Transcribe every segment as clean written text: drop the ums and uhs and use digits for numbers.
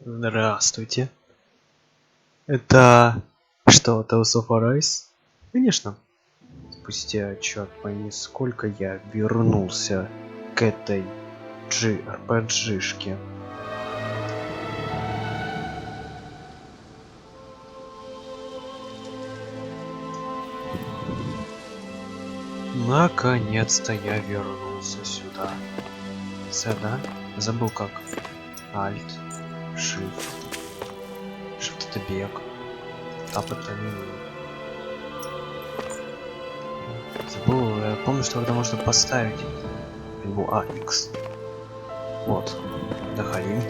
Здравствуйте. Это что, Tales of Arise? Конечно. Спустя, черт пойми, сколько я вернулся к этой RPG-шке. Наконец-то я вернулся сюда. Сюда? Забыл как. Альт. Shift. Shift это бег. Тап это меню. Забыл, я помню, что когда можно поставить его X. Вот. Доходим.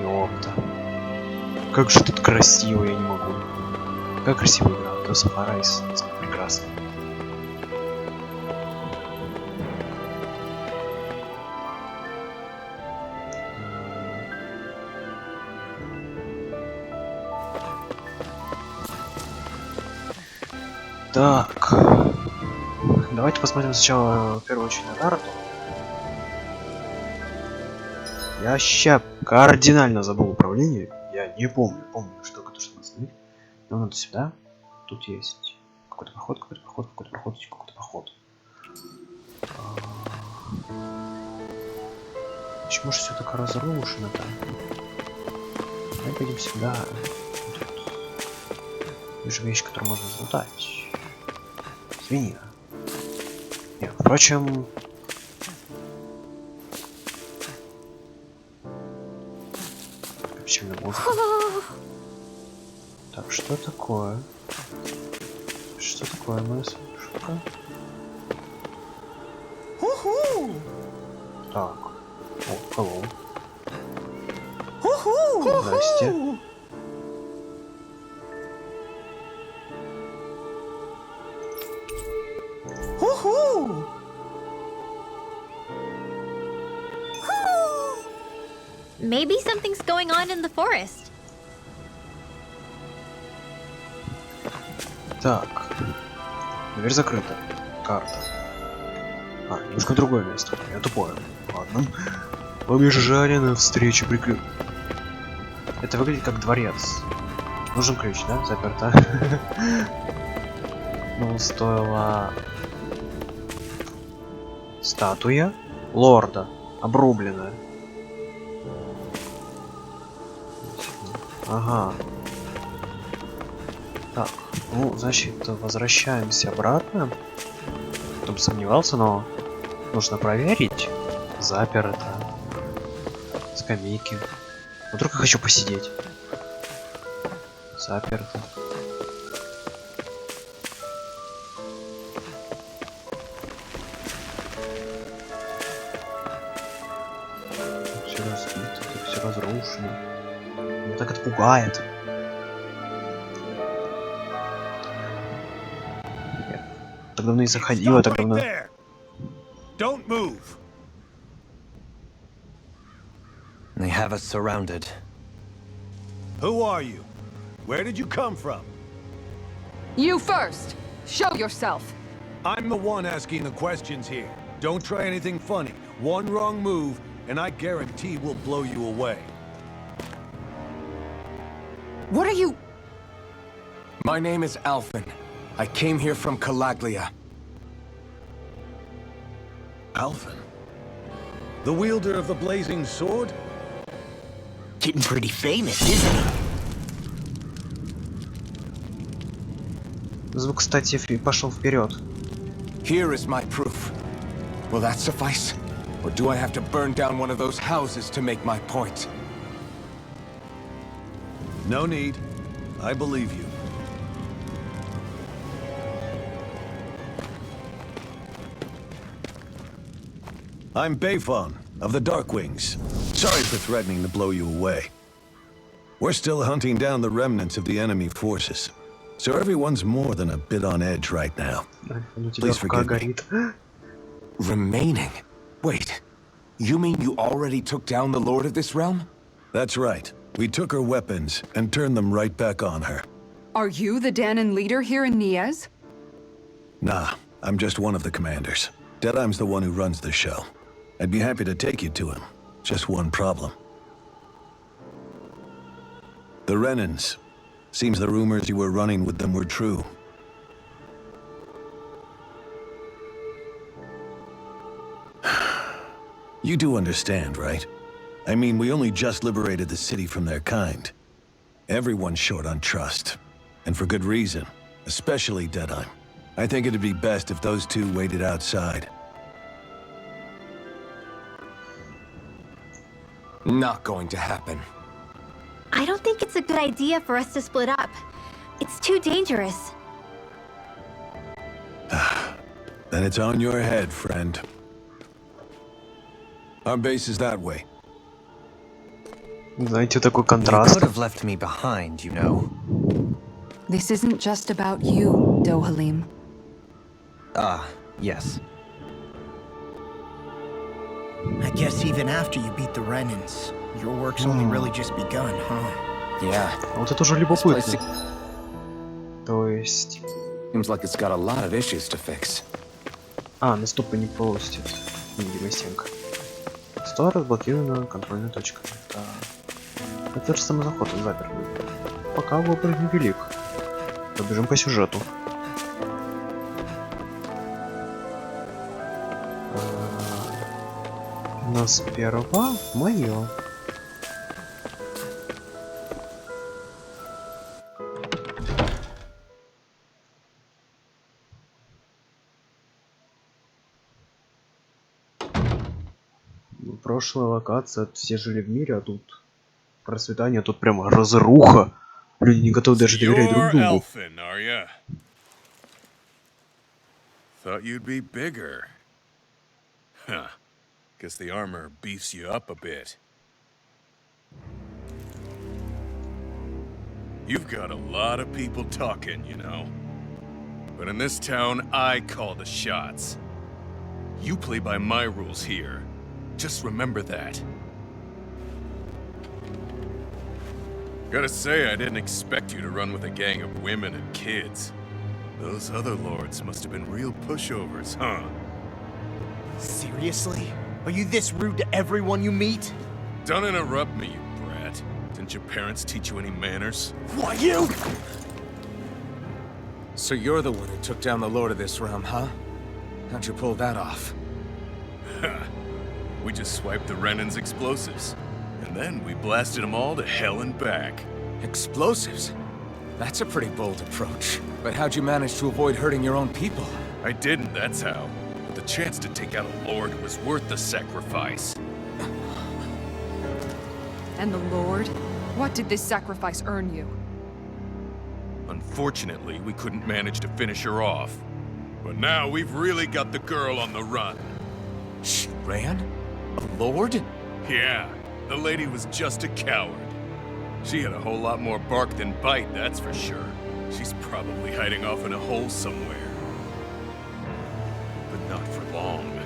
Ёпта. Как же тут красиво, я не могу. Как красиво игра. Tales of Arise. Прекрасно. Так, давайте посмотрим сначала в первую очередь на карту. Я ща кардинально забыл управление. Я не помню, что это что остановить. Нам надо сюда. Тут есть какой-то проход, какой-то проход. Почему же все так разрушено-то? Давай пойдем сюда. Вижу вещь, которую можно залутать. Свинья. Нет, впрочем... Печальная музыка. Так, что такое? Что такое, моя шутка? Так. О, hello. Здрасте. Maybe something's going on in the forest. Так. Дверь закрыта. Карта. А, немножко другое место. Я тупое. Ладно. Побежали навстречу прикрыт. Это выглядит как дворец. Нужен ключ, да? Заперто. Ну, стоила... Статуя лорда. Обрубленная. Ага. Так, ну, значит, возвращаемся обратно. Потом сомневался, но нужно проверить. Заперто. Скамейки. Вдруг я хочу посидеть. Заперто. Все разбито, все разрушено. Меня так это пугает. Я так давно не заходила, так давно. Don't move. They have us surrounded. Who are you? Where did you come from? You first! Show yourself! I'm the one asking the questions here. Don't try anything funny. One wrong move, and I guarantee we'll blow you away. What are you... My name is Alphen. I came here from Calaglia. Alphen? The wielder of the blazing sword? Getting pretty famous, isn't he? Звук, кстати, пошел вперед. Here is my proof. Will that suffice? Or do I have to burn down one of those houses to make my point? No need. I believe you. I'm Bayfon, of the Darkwings. Sorry for threatening to blow you away. We're still hunting down the remnants of the enemy forces. So everyone's more than a bit on edge right now. Please forgive me. Remaining? Wait, you mean you already took down the lord of this realm? That's right. We took her weapons and turned them right back on her. Are you the Danon leader here in Niaz? Nah, I'm just one of the commanders. Deadheim's the one who runs the show. I'd be happy to take you to him. Just one problem. The Renans. Seems the rumors you were running with them were true. You do understand, right? I mean, we only just liberated the city from their kind. Everyone's short on trust. And for good reason. Especially Deadeye. I think it'd be best if those two waited outside. Not going to happen. I don't think it's a good idea for us to split up. It's too dangerous. Then it's on your head, friend. Our base is that way. Знаете, такой You контраст. could have left me behind, you know. This isn't just about you, Dohalim. Ah, yes. I guess even after you beat the Renans, your work's only really just begun, huh? Yeah. Вот это уже This любопытно. place То есть... seems like it's got a lot of issues to fix. А, на стопы не пустит. Невидимая стенка. 100 разблокирована контрольная точка. Да. Это же самозаход, он запер. Пока выбор невелик. Побежим по сюжету. У нас сперва моё. Прошлая локация, все жили в мире, а тут процветание, тут прямо разруха. Люди не готовы даже доверять друг You're другу. elfin, are ya? Thought you'd be bigger. Huh. Guess the armor beefs you up a bit. You've got a lot of people talking, you know. But in this town, I call the shots. You play by my rules here. Just remember that. Gotta say, I didn't expect you to run with a gang of women and kids. Those other lords must have been real pushovers, huh? Seriously? Are you this rude to everyone you meet? Don't interrupt me, you brat. Didn't your parents teach you any manners? Why, you? So you're the one who took down the lord of this realm, huh? How'd you pull that off? We just swiped the Renan's explosives. And then we blasted them all to hell and back. Explosives? That's a pretty bold approach. But how'd you manage to avoid hurting your own people? I didn't, that's how. But the chance to take out a lord was worth the sacrifice. And the Lord? What did this sacrifice earn you? Unfortunately, we couldn't manage to finish her off. But now we've really got the girl on the run. She ran? A lord? Yeah, the lady was just a coward. She had a whole lot more bark than bite, that's for sure. She's probably hiding off in a hole somewhere. But not for long.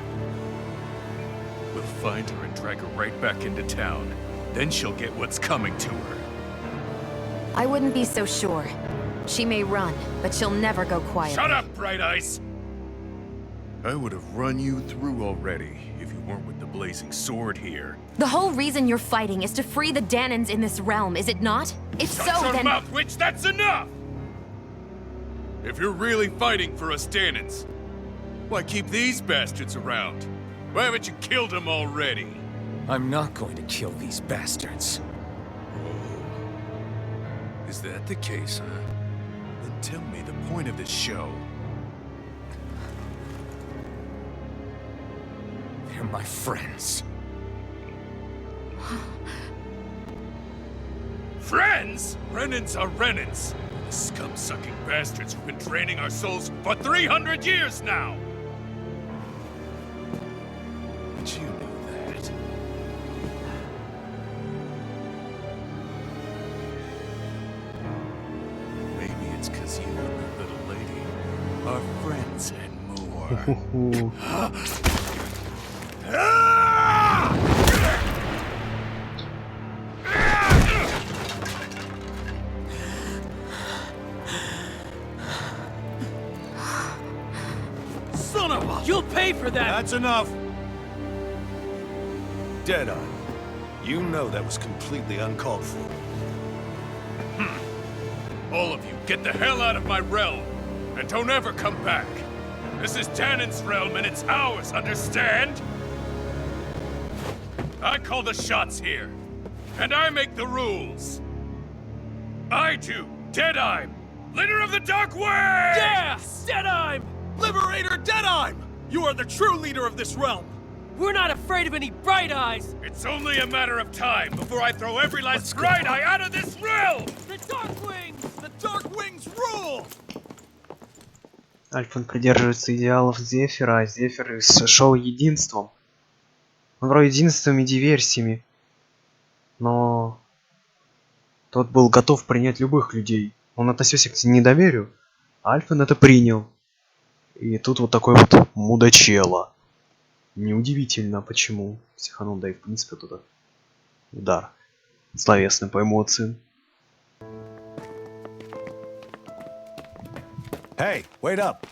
We'll find her and drag her right back into town. Then she'll get what's coming to her. I wouldn't be so sure. She may run, but she'll never go quiet. Shut up, Bright Ice! I would have run you through already if you weren't with the blazing sword here. The whole reason you're fighting is to free the Danans in this realm, is it not? If Shut so, your then... mouth, witch! That's enough! If you're really fighting for us Danans, why keep these bastards around? Why haven't you killed them already? I'm not going to kill these bastards. Oh. Is that the case, huh? Then tell me the point of this show. They're my friends. Friends? Renans are Renans. The scum-sucking bastards who've been draining our souls for 300 years now! But you knew that. Maybe it's 'cause you and the little lady are friends and more. Son of a... You'll pay for that! That's enough! Deadeye, you know that was completely uncalled for. All of you, get the hell out of my realm, and don't ever come back. This is Danon's realm, and it's ours, understand? I call the shots here, and I make the rules. I do, Deadeye, leader of the Dark Wings! Yeah! Deadeye! Liberator Deadeye! You are the true leader of this realm! We're not afraid of any Bright Eyes! It's only a matter of time before I throw every last Bright Eye out of this realm! The Dark Wings! The Dark Wings rule! Альфон придерживается идеалов Зефира, а Зефир шел единством. Он вроде единством и диверсиями. Но тот был готов принять любых людей. Он относился к недоверию, а Альфон это принял. И тут вот такой вот мудачело. Неудивительно, почему психанул, да и в принципе туда удар словесный по эмоциям. Hey, wait up!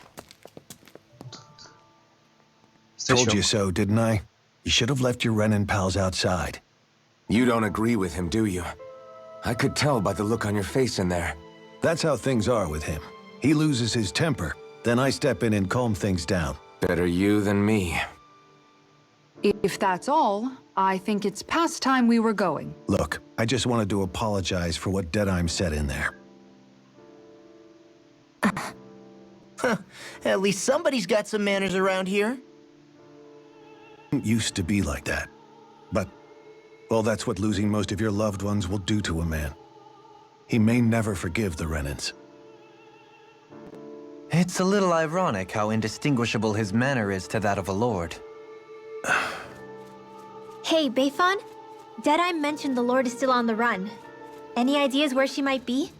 Told you so, didn't I? You should have left your Renin pals outside. You don't agree with him, do you? I could tell by the look on your face in there. That's how things are with him. He loses his temper, then I step in and calm things down. Better you than me. If that's all, I think it's past time we were going. Look, I just wanted to apologize for what Deadeye said in there. At least somebody's got some manners around here. It used to be like that. But, well, that's what losing most of your loved ones will do to a man. He may never forgive the Renins. It's a little ironic how indistinguishable his manner is to that of a lord. Hey, Bayfon? Deadeye mentioned the Lord is still on the run. Any ideas where she might be?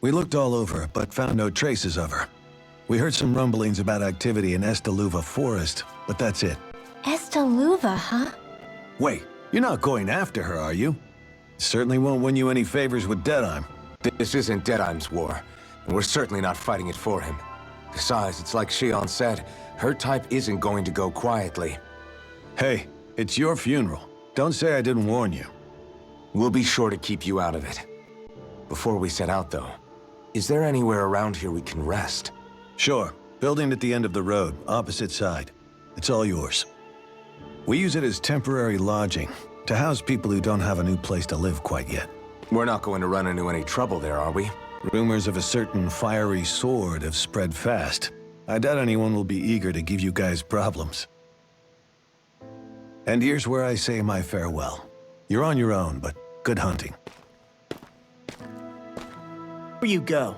We looked all over, but found no traces of her. We heard some rumblings about activity in Estaluva Forest, but that's it. Estaluva, huh? Wait, you're not going after her, are you? Certainly won't win you any favors with Deadeye. This isn't Deadeye's war, and we're certainly not fighting it for him. Besides, it's like Shion said, her type isn't going to go quietly. Hey, it's your funeral. Don't say I didn't warn you. We'll be sure to keep you out of it. Before we set out, though, is there anywhere around here we can rest? Sure. Building at the end of the road, opposite side. It's all yours. We use it as temporary lodging, to house people who don't have a new place to live quite yet. We're not going to run into any trouble there, are we? Rumors of a certain fiery sword have spread fast. I doubt anyone will be eager to give you guys problems. And here's where I say my farewell. You're on your own, but good hunting. Where you go?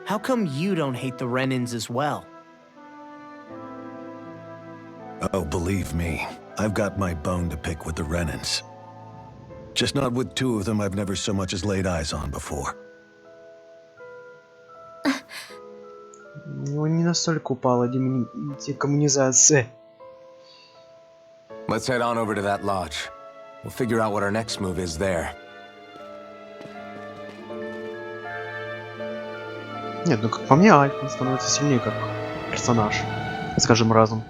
How come you don't hate the Renins as well? Oh, believe me, I've got my bone to pick with the Renins. Just not with two of them I've never so much as laid eyes on before. У него не настолько упала декоммунизация. Let's head on over to that lodge. We'll figure out what our next move is there. Нет, ну как по мне, Альфон становится сильнее как персонаж, скажем, разум.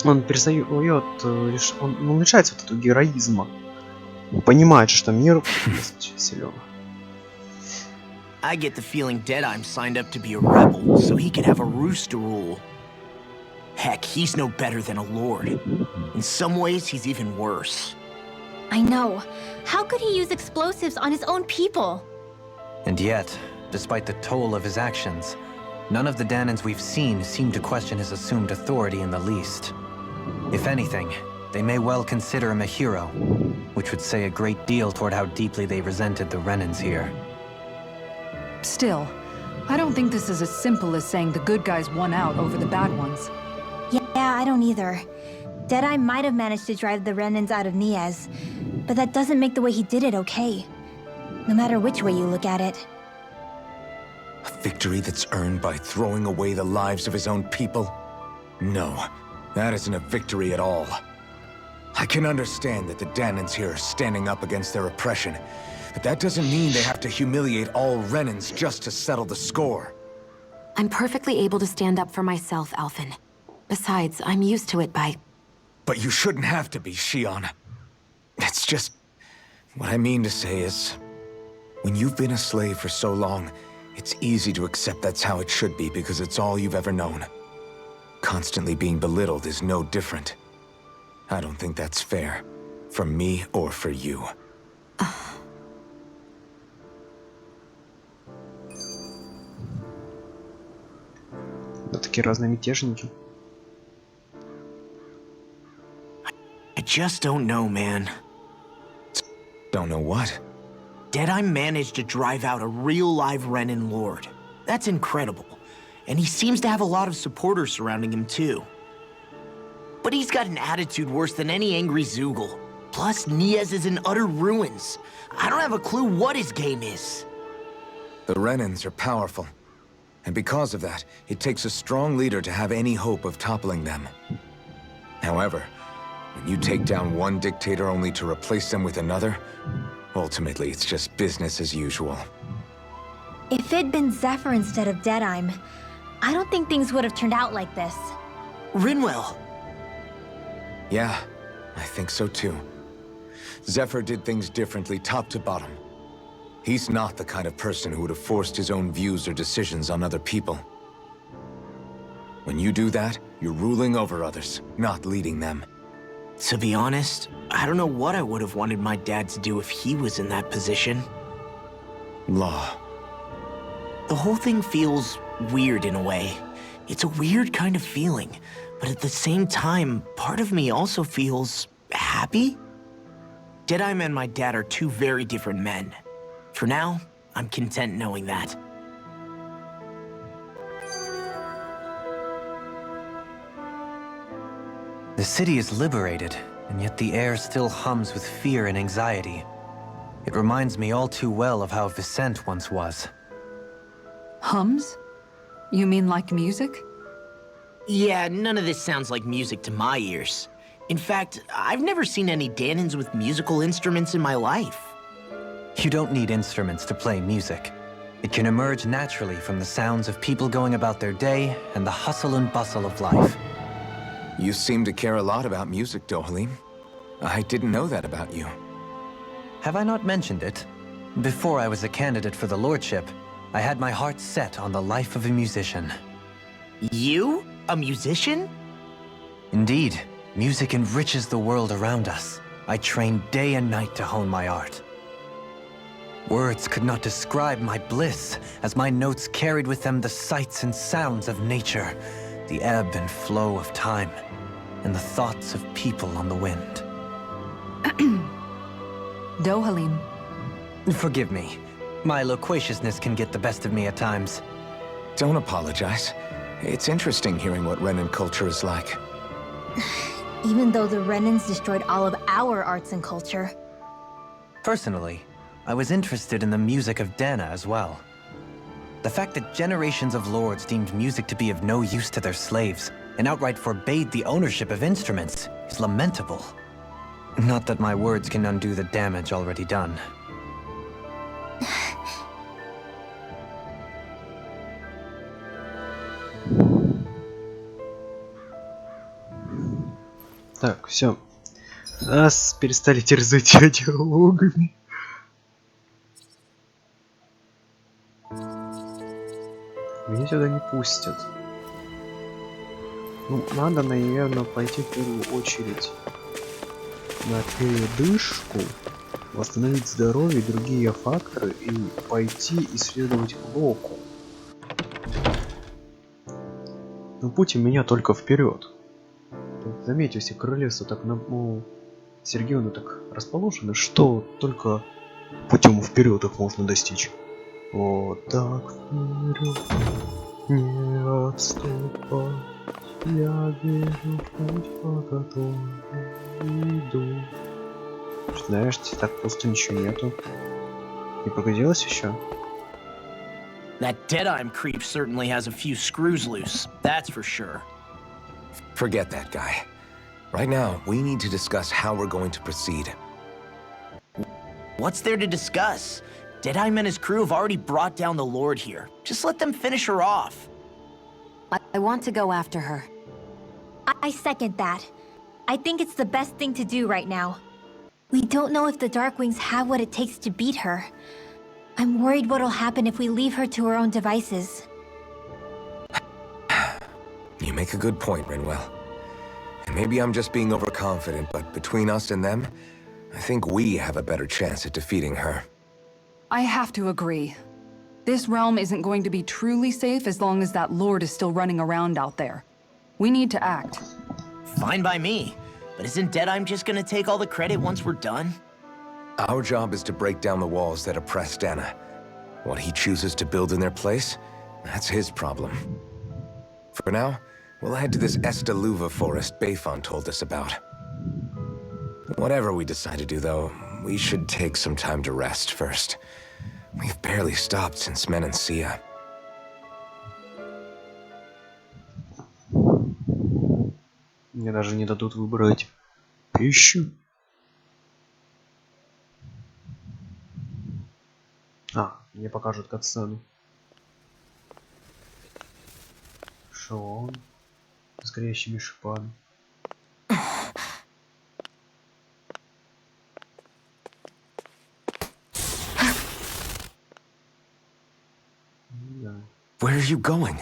Он перестает, он лишается вот этого героизма. Он понимает, что мир силен. I get the feeling Deadeye signed up to be a rebel, so he could have a roost to rule. Heck, he's no better than a lord. In some ways, he's even worse. I know. How could he use explosives on his own people? And yet, despite the toll of his actions, none of the Danons we've seen seem to question his assumed authority in the least. If anything, they may well consider him a hero, which would say a great deal toward how deeply they resented the Renins here. Still, I don't think this is as simple as saying the good guys won out over the bad ones. Yeah, I don't either. Deadeye might have managed to drive the Renins out of Niaz, but that doesn't make the way he did it okay. No matter which way you look at it. A victory that's earned by throwing away the lives of his own people? No, that isn't a victory at all. I can understand that the Danons here are standing up against their oppression, but that doesn't mean they have to humiliate all Renins just to settle the score. I'm perfectly able to stand up for myself, Alphen. Besides, I'm used to it by... But you shouldn't have to be, Shion. It's just... What I mean to say is, when you've been a slave for so long, it's easy to accept that's how it should be because it's all you've ever known. Constantly being belittled is no different. I don't think that's fair. For me or for you. Вот такие разные мятежники. I just don't know, man. Don't know what? Deadeye managed to drive out a real live Renin Lord. That's incredible. And he seems to have a lot of supporters surrounding him too. But he's got an attitude worse than any angry Zoogle. Plus, Niaz is in utter ruins. I don't have a clue what his game is. The Renins are powerful. And because of that, it takes a strong leader to have any hope of toppling them. However, when you take down one dictator only to replace them with another, ultimately it's just business as usual. If it'd been Zephyr instead of Deadeye, I don't think things would have turned out like this. Rinwell. Yeah, I think so too. Zephyr did things differently top to bottom. He's not the kind of person who would have forced his own views or decisions on other people. When you do that, you're ruling over others, not leading them. To be honest, I don't know what I would have wanted my dad to do if he was in that position. Law. The whole thing feels weird in a way. It's a weird kind of feeling, but at the same time, part of me also feels happy. Deadeye and my dad are two very different men. For now, I'm content knowing that. The city is liberated, and yet the air still hums with fear and anxiety. It reminds me all too well of how Vicente once was. Hums? You mean like music? Yeah, none of this sounds like music to my ears. In fact, I've never seen any Danans with musical instruments in my life. You don't need instruments to play music. It can emerge naturally from the sounds of people going about their day and the hustle and bustle of life. You seem to care a lot about music, Dohalim. I didn't know that about you. Have I not mentioned it? Before I was a candidate for the lordship, I had my heart set on the life of a musician. You? A musician? Indeed, music enriches the world around us. I trained day and night to hone my art. Words could not describe my bliss, as my notes carried with them the sights and sounds of nature, the ebb and flow of time, and the thoughts of people on the wind. Dohalim. Forgive me. My loquaciousness can get the best of me at times. Don't apologize. It's interesting hearing what Renin culture is like. Even though the Renins destroyed all of our arts and culture. Personally, I was interested in the music of Dana as well. The fact that generations of lords deemed music to be of no use to their slaves and outright forbade the ownership of instruments is lamentable. Not that my words can undo the damage already done. Так, все. Нас перестали терзать диалогами. Меня сюда не пустят. Ну, надо, наверное, пойти в первую очередь на передышку, восстановить здоровье и другие факторы и пойти исследовать Локу. Но путь у меня только вперед. Заметьте, все королевства так Сергеевна так расположены, что только путем вперед их можно достичь. Вот так вперед, не отступай, я вижу путь, по которому иду. Знаешь, так просто ничего нету. Не погодилось еще? That Deadeye creep certainly has a few screws loose, that's for sure. Forget that guy. Right now, we need to discuss how we're going to proceed. What's there to discuss? Deadeye and his crew have already brought down the Lord here. Just let them finish her off. I want to go after her. I second that. I think it's the best thing to do right now. We don't know if the Darkwings have what it takes to beat her. I'm worried what'll happen if we leave her to her own devices. You make a good point, Rinwell. And maybe I'm just being overconfident, but between us and them, I think we have a better chance at defeating her. I have to agree. This realm isn't going to be truly safe as long as that Lord is still running around out there. We need to act. Fine by me. But isn't Deadeye just gonna take all the credit once we're done? Our job is to break down the walls that oppress Dana. What he chooses to build in their place, that's his problem. For now, we'll head to this Estaluva forest Bayfon told us about. Whatever we decide to do, though, we should take some time to rest first. We've barely stopped since Menancia. Мне даже не дадут выбрать пищу. Мне покажут катсцену. Шон с горящими шипами. Where are you going?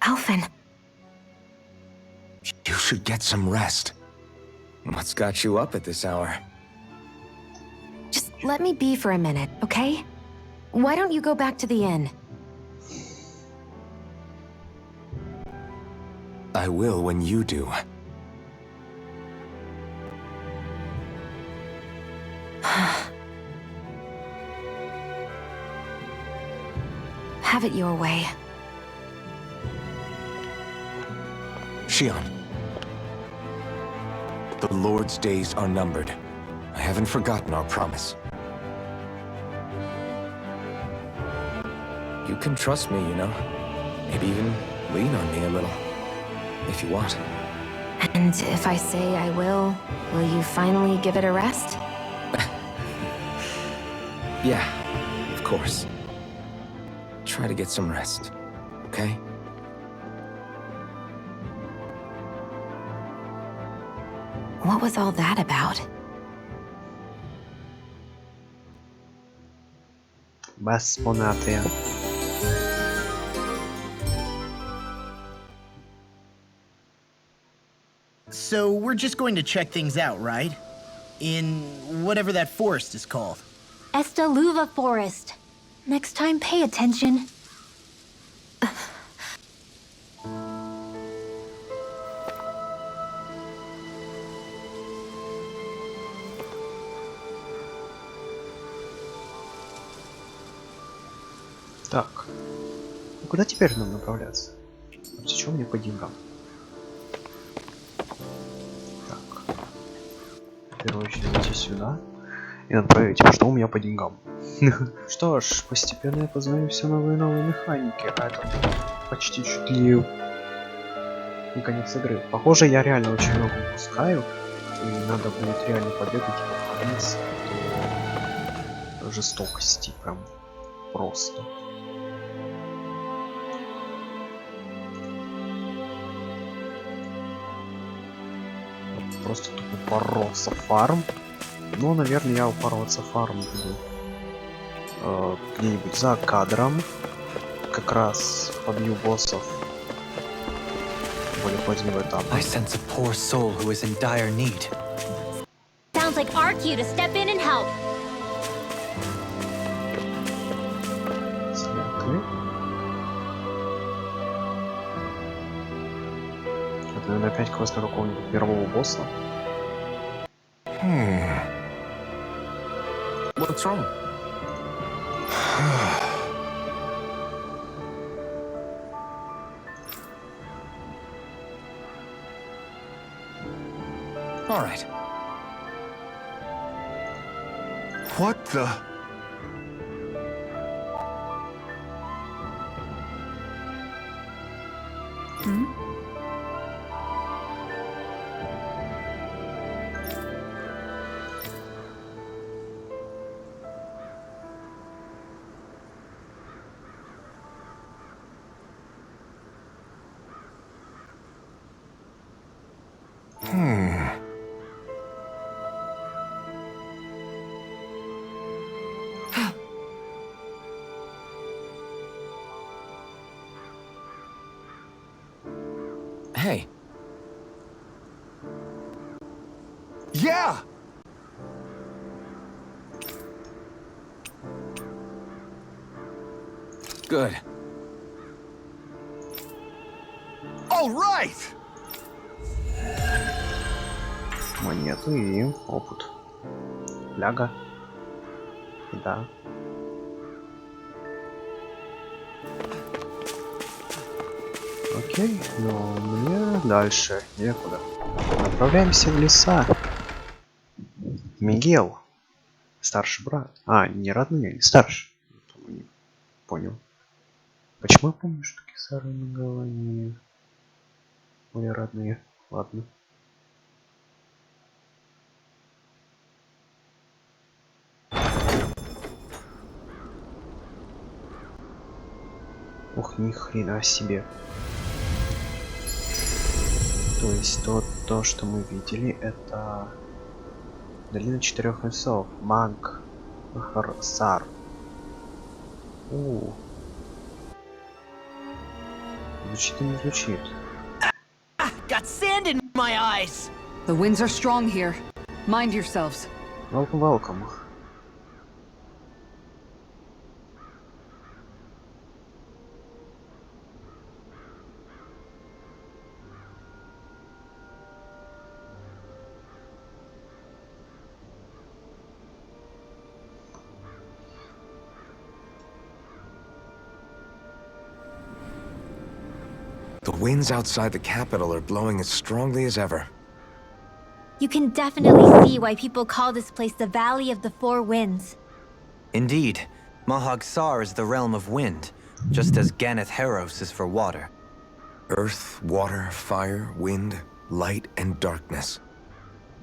Alphen. You should get some rest. What's got you up at this hour? Just let me be for a minute, okay? Why don't you go back to the inn? I will when you do. Have it your way. Shion. The Lord's days are numbered. I haven't forgotten our promise. You can trust me, you know. Maybe even lean on me a little, if you want. And if I say I will you finally give it a rest? Yeah, of course. Try to get some rest, okay? What was all that about? Без поняття. So we're just going to check things out, right? In whatever that forest is called. Estaluva Forest. Next time, pay attention. Так. Куда теперь нам направляться? Зачем мне по деньгам? Так. В первую очередь зайти сюда и отправить, что у меня по деньгам. Что ж, постепенно я познаю все новые и новые механики, а это почти чуть ли не конец игры. Похоже, я реально очень много упускаю, и надо будет реально побегать и повториться до жестокости, прям просто. Просто тупо упоролся фарм. Ну, наверное, я упоролся фарм буду где-нибудь за кадром. Как раз побью боссов более позднего этапа. I sense a poor soul who is in dire need. Sounds like our cue to step in and help. Это, наверное, опять квест на какого-нибудь мирового босса. What's wrong? All right. What the? Hey. Yeah! Good. All right! Монеты и опыт. Ляга. Да. Окей, но мне дальше некуда. Направляемся в леса. Мигел. Старший брат. А, не родные, старший. Не понял. Почему я помню, что Саар и Мигел они мои родные? Ладно. Ух, ни хрена себе. То есть то, что мы видели, это долина четырех лесов. Махаг, Саар. Звучит и не звучит. Got sand in my eyes. The winds are strong here. Mind yourselves. Welcome, welcome. The winds outside the capital are blowing as strongly as ever. You can definitely see why people call this place the Valley of the Four Winds. Indeed, Mahag Saar is the realm of wind, just as Ganeth Heros is for water. Earth, water, fire, wind, light, and darkness.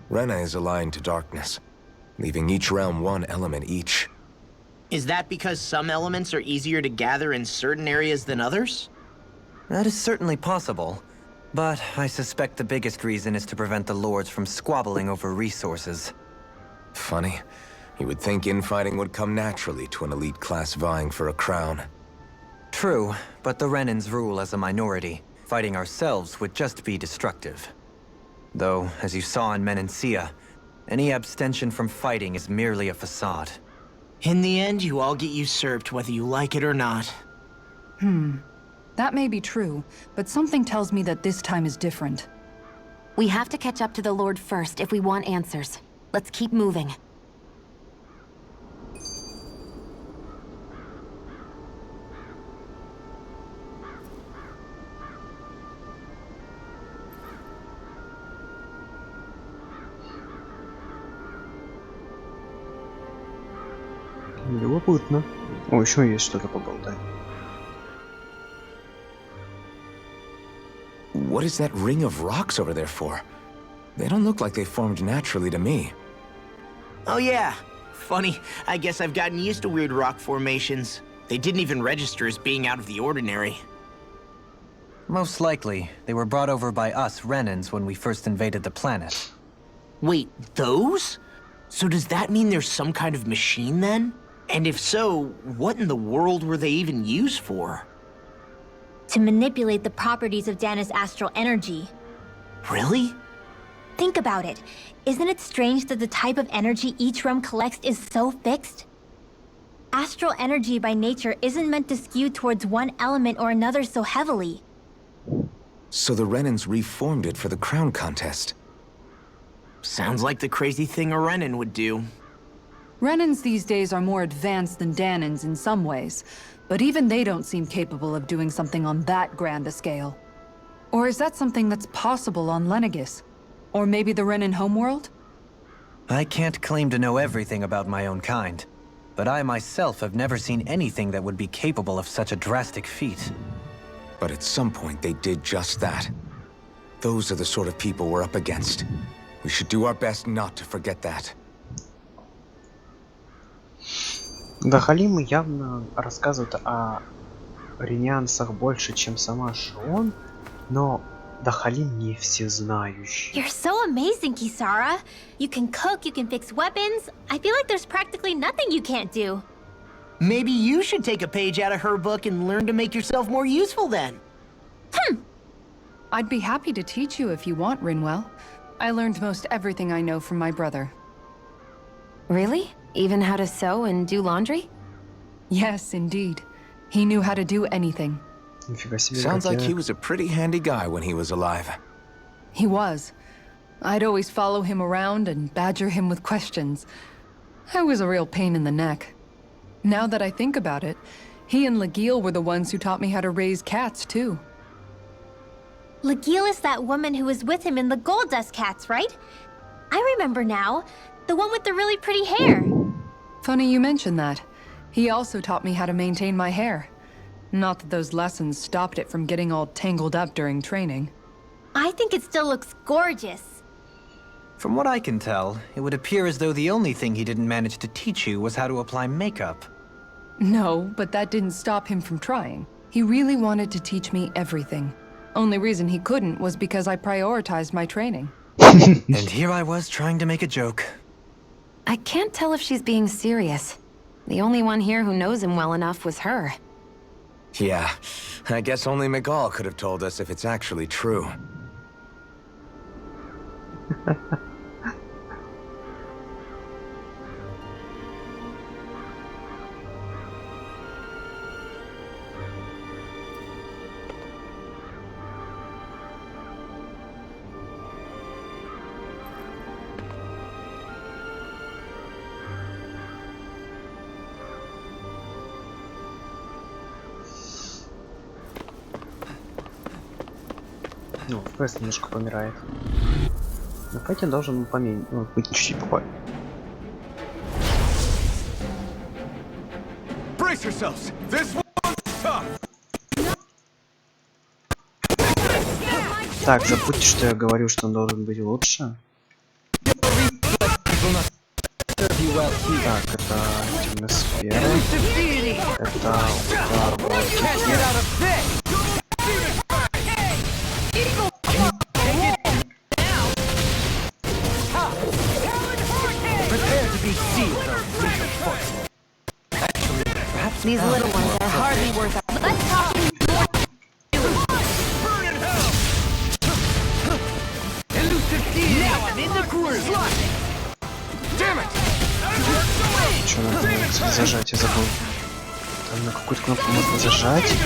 Rena is aligned to darkness, leaving each realm one element each. Is that because some elements are easier to gather in certain areas than others? That is certainly possible, but I suspect the biggest reason is to prevent the lords from squabbling over resources. Funny. You would think infighting would come naturally to an elite class vying for a crown. True, but the Renans rule as a minority. Fighting ourselves would just be destructive. Though, as you saw in Menancia, any abstention from fighting is merely a facade. In the end, you all get usurped whether you like it or not. That may be true, but something tells me that this time is different. We have to catch up to the Lord first if we want answers. Let's keep moving. Любопытно. О, еще есть что-то поболтать. What is that ring of rocks over there for? They don't look like they formed naturally to me. Oh yeah. Funny, I guess I've gotten used to weird rock formations. They didn't even register as being out of the ordinary. Most likely, they were brought over by us Renans when we first invaded the planet. Wait, those? So does that mean there's some kind of machine then? And if so, what in the world were they even used for? To manipulate the properties of Dana's astral energy. Really? Think about it. Isn't it strange that the type of energy each realm collects is so fixed? Astral energy by nature isn't meant to skew towards one element or another so heavily. So the Renans reformed it for the crown contest. Sounds like the crazy thing a Renan would do. Renans these days are more advanced than Danans in some ways, but even they don't seem capable of doing something on that grand a scale. Or is that something that's possible on Lenegis? Or maybe the Renan homeworld? I can't claim to know everything about my own kind, but I myself have never seen anything that would be capable of such a drastic feat. But at some point they did just that. Those are the sort of people we're up against. We should do our best not to forget that. Дахалимы явно рассказывают о ренянцах больше, чем сама Шион, но Дахалим не всезнающий. You're so amazing, Kisara. You can cook, you can fix weapons. I feel like there's practically nothing you can't do. Maybe you should take a page out of her book and learn to make yourself more useful then. I'd be happy to teach you if you want, Rinwell. I learned most everything I know from my brother. Really? Even how to sew and do laundry? Yes, indeed. He knew how to do anything. Нифига себе, Sounds like какие. he was a pretty handy guy when he was alive. He was. I'd always follow him around and badger him with questions. I was a real pain in the neck. Now that I think about it, he and Legil were the ones who taught me how to raise cats, too. Legil is that woman who was with him in the Gold Dust Cats, right? I remember now. The one with the really pretty hair. Funny you mention that. He also taught me how to maintain my hair. Not that those lessons stopped it from getting all tangled up during training. I think it still looks gorgeous. From what I can tell, it would appear as though the only thing he didn't manage to teach you was how to apply makeup. No, but that didn't stop him from trying. He really wanted to teach me everything. Only reason he couldn't was because I prioritized my training. And here I was trying to make a joke. I can't tell if she's being serious. The only one here who knows him well enough was her. Yeah, I guess only Miguel could have told us if it's actually true. Ну, FPS немножко помирает. На файте должен быть чуть-чуть попасть. Brace yourselves! This one's tough! Так, забудьте, что я говорю, что он должен быть лучше. Так, это темная сфера. Это удар воздуха. These little ones are hardly worth it. Let's talk more. Burn in hell! Elusive deed! Now I'm in the groove! Damn it! Что надо делать? Зажать, я забыл. Там на какую-то кнопку можно зажать и...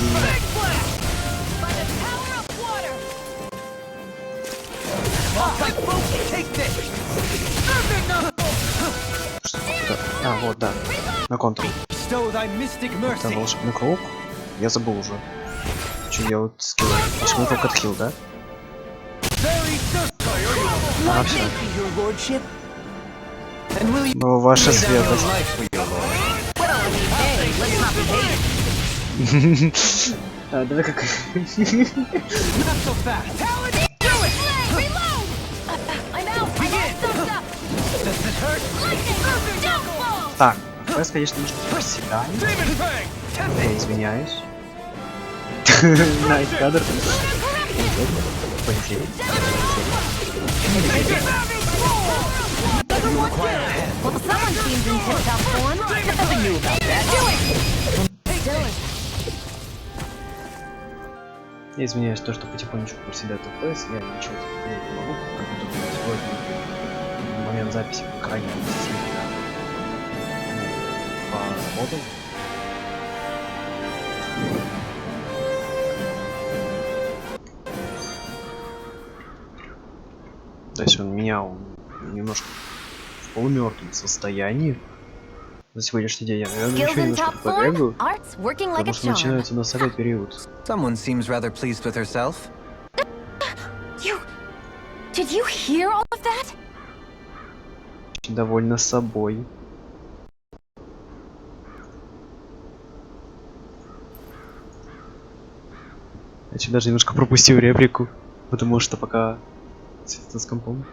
Что куда? А, вот, да. На контур. Это волшебный круг. Я забыл уже. Что делать скилл? Волшебный круг отхил, да? А, все. Ваша светлость. Давай как... Так, FPS, конечно, немножко проседает. Я извиняюсь. Найс кадр. Полетели. Well, someone seems in tip-top form. Nothing new about that. Do it! Я извиняюсь, то, что потихонечку проседает FPS, я ничего не могу, как будто сегодня в момент записи крайне сильно поработал. То есть он менял немножко в полумертвом состоянии. За сегодняшний день я, наверное, еще немножко побегаю, потому что начинается носовой период. Someone seems rather pleased with herself. Did you hear all of that? Очень довольна собой. Я чуть даже немножко пропустил реплику, потому что пока светится с компом.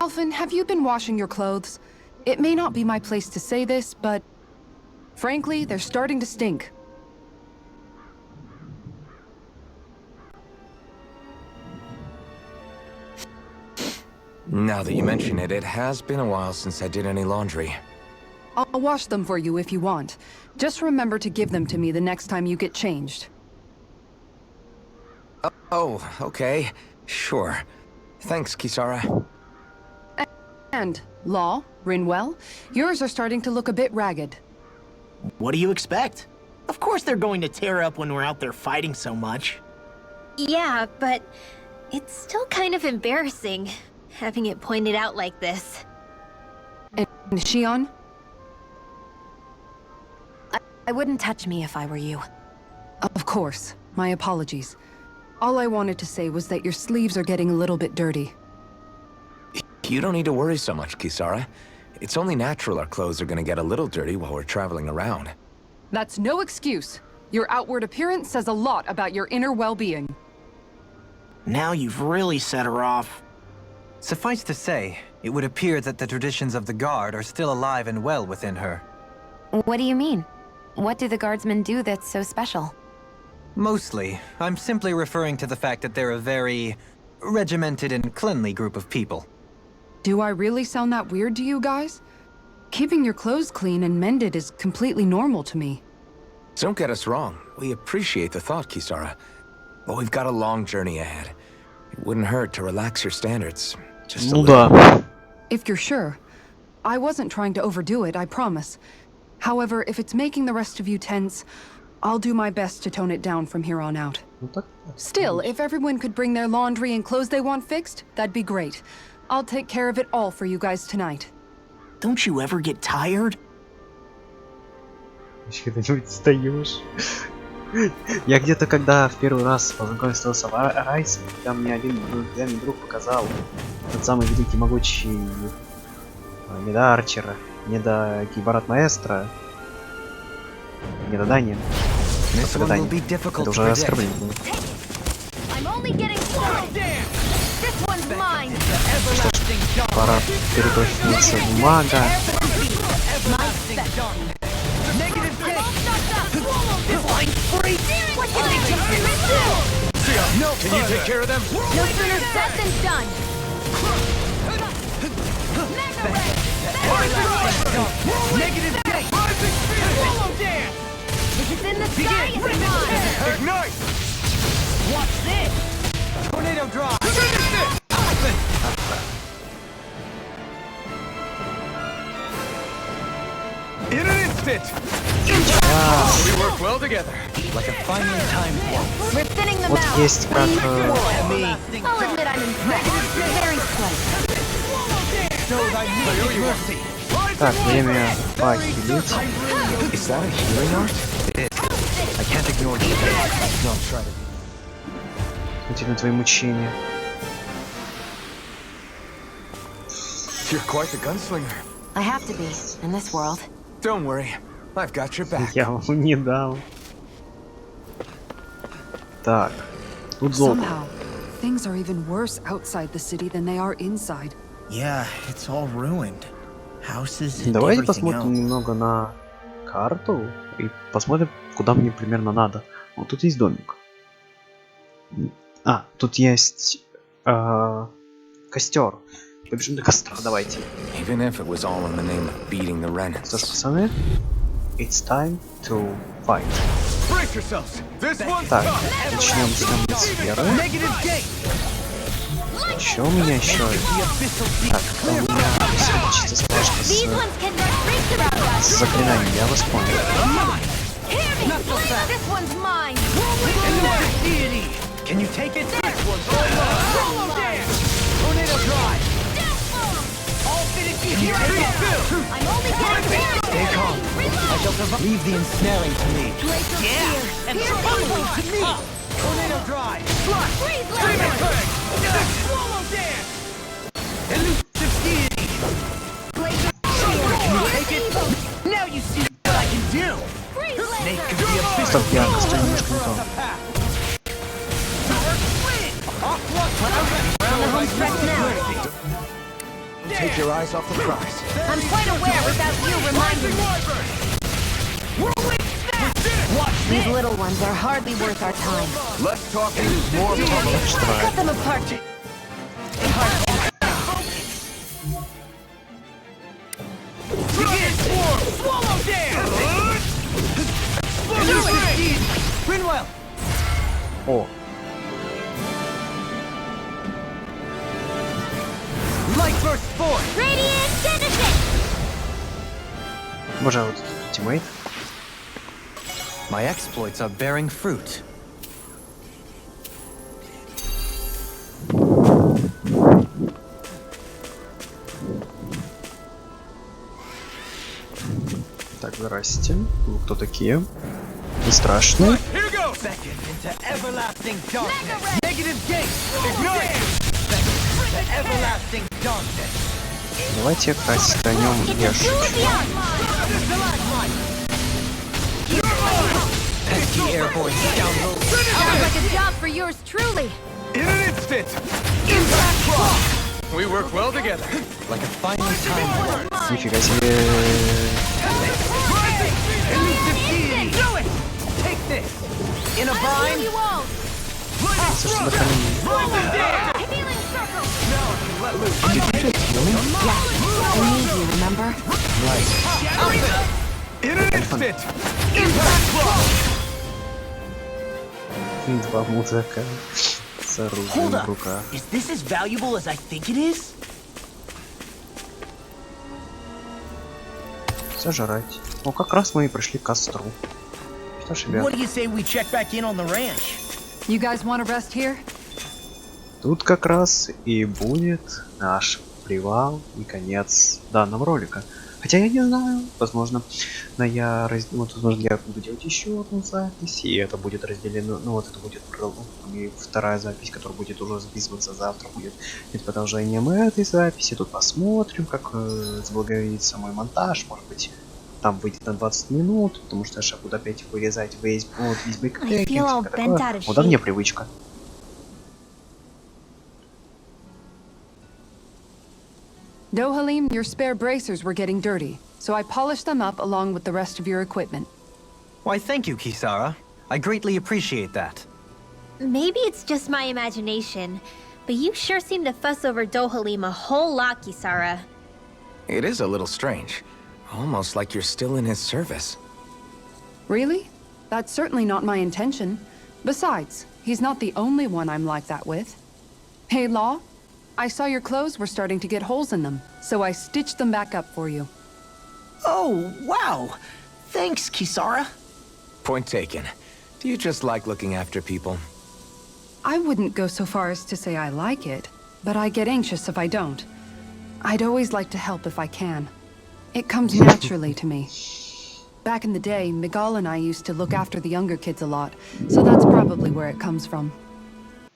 Alphen, have you been washing your clothes? It may not be my place to say this, but frankly, they're starting to stink. Now that you mention it, it has been a while since I did any laundry. I'll wash them for you if you want. Just remember to give them to me the next time you get changed. Oh, okay. Sure. Thanks, Kisara. And, Law, Rinwell, yours are starting to look a bit ragged. What do you expect? Of course they're going to tear up when we're out there fighting so much. Yeah, but it's still kind of embarrassing, having it pointed out like this. And Shion? I wouldn't touch me if I were you. Of course. My apologies. All I wanted to say was that your sleeves are getting a little bit dirty. You don't need to worry so much, Kisara. It's only natural our clothes are gonna get a little dirty while we're traveling around. That's no excuse. Your outward appearance says a lot about your inner well-being. Now you've really set her off. Suffice to say, it would appear that the traditions of the Guard are still alive and well within her. What do you mean? What do the guardsmen do that's so special? Mostly, I'm simply referring to the fact that they're a very regimented and cleanly group of people. Do I really sound that weird to you guys? Keeping your clothes clean and mended is completely normal to me. Don't get us wrong. We appreciate the thought, Kisara. But we've got a long journey ahead. It wouldn't hurt to relax your standards. Just a little. If you're sure. I wasn't trying to overdo it, I promise. However, if it's making the rest of you tense, I'll do my best to tone it down from here on out. Still, if everyone could bring their laundry and clothes they want fixed, that'd be great. I'll take care of it all for you guys tonight. Don't you ever get tired? Когда-нибудь встаешь. Я где-то, когда в первый раз познакомился с Райсом, там мне один друг показал тот самый великий могучий не до Арчера, не до Кибарат Маэстро, не до Дани. Это уже оскорбление было. Что ж, пора переключиться в мага. Can you take care of them? No sooner said than done! Negative day! Swallow dance! If it's in the sky, it's mine! Ignite! Watch this! Tornado drop! In an instant! We work well together. Like a finely timed one. We're thinning them Вот out! есть как I'll admit I'm impressed. Very slight. так, время похилить. Is that a healing art? It is. I can't ignore you. No, try to. Смотри на твои мучения. You're quite the gunslinger. I have to be, in this world. Don't worry. I've got your back. Я вам не дам. Так, тут золото. Somehow, things are even worse outside the city than they are inside. Yeah, it's all ruined. Houses and Давайте everything посмотрим else. немного на карту и посмотрим, куда мне примерно надо. Вот тут есть домик. А, тут есть костер. Побежим до костра, давайте. Even if it was all in the name of beating the Что ж, Renans. пацаны, it's time to fight. Brace yourselves! This one's Так, начнем с сферы. Что у меня еще? Так, это у меня чисто сложно These ones can run rings around us! с заклинанием, я вас понял. This one's mine! Can you take it? Swallow dance! Tornado drive! All finished here! I'm only getting Stay calm. I shall survive. Leave the ensnaring to me. Yeah! And swallow to me! Tornado drive! Slash! Freeze Demon laser! Peg! Swallow dance! Elusive deity! Can you take it? Now you see what I can do! Freeze Snake laser! could be a big Стоп, я костер немножко не то. Take your eyes off the prize. I'm quite aware without you reminding me. These little ones are hardly worth our time. Less talking, more pummeling. Cut them apart. Swallow dance! Grinwell! О, Light burst forth! Radiant Genesis! боже, вот тиммейт. My exploits are bearing fruit. Так, здрасте. Вы кто такие? Не страшные. Here goes! Beckon into everlasting darkness! Negative gate! Ignore it! Beckon into everlasting darkness! Давайте кастанем Яшу. Pesky airborne scoundrels. Sounds like a job for yours truly. In an instant! Impact block! We work well together. Like a finely timed war. Нифига себе. Elusive do it! Take this! In a bind? You all. Слушайте, да там... Healing circle. Let loose. I need you, remember? In an instant! Impact block! Два мудака с оружием в руках. Is this as valuable as I think it is? Сожрать. О, как раз мы и пришли к костру. Что ж, ребят, What do you say we check back in on the ranch? You guys want to rest here? тут как раз и будет наш привал и конец данного ролика. Хотя я не знаю, возможно, возможно, я буду делать еще одну запись, и это будет разделено, ну вот это будет пролог, и вторая запись, которая будет уже записываться завтра, будет продолжением этой записи. Тут посмотрим, как заблаговолит мой монтаж, может быть, там выйдет на 20 минут, потому что я сейчас буду опять вырезать весь бэкпэкинг, вот, да мне привычка. Dohalim, your spare bracers were getting dirty, so I polished them up along with the rest of your equipment. Why, thank you, Kisara. I greatly appreciate that. Maybe it's just my imagination, but you sure seem to fuss over Dohalim a whole lot, Kisara. It is a little strange. Almost like you're still in his service. Really? That's certainly not my intention. Besides, he's not the only one I'm like that with. Hey, Law, I saw your clothes were starting to get holes in them, so I stitched them back up for you. Oh, wow! Thanks, Kisara. Point taken. Do you just like looking after people? I wouldn't go so far as to say I like it, but I get anxious if I don't. I'd always like to help if I can. It comes naturally to me. Back in the day, Miguel and I used to look after the younger kids a lot, so that's probably where it comes from.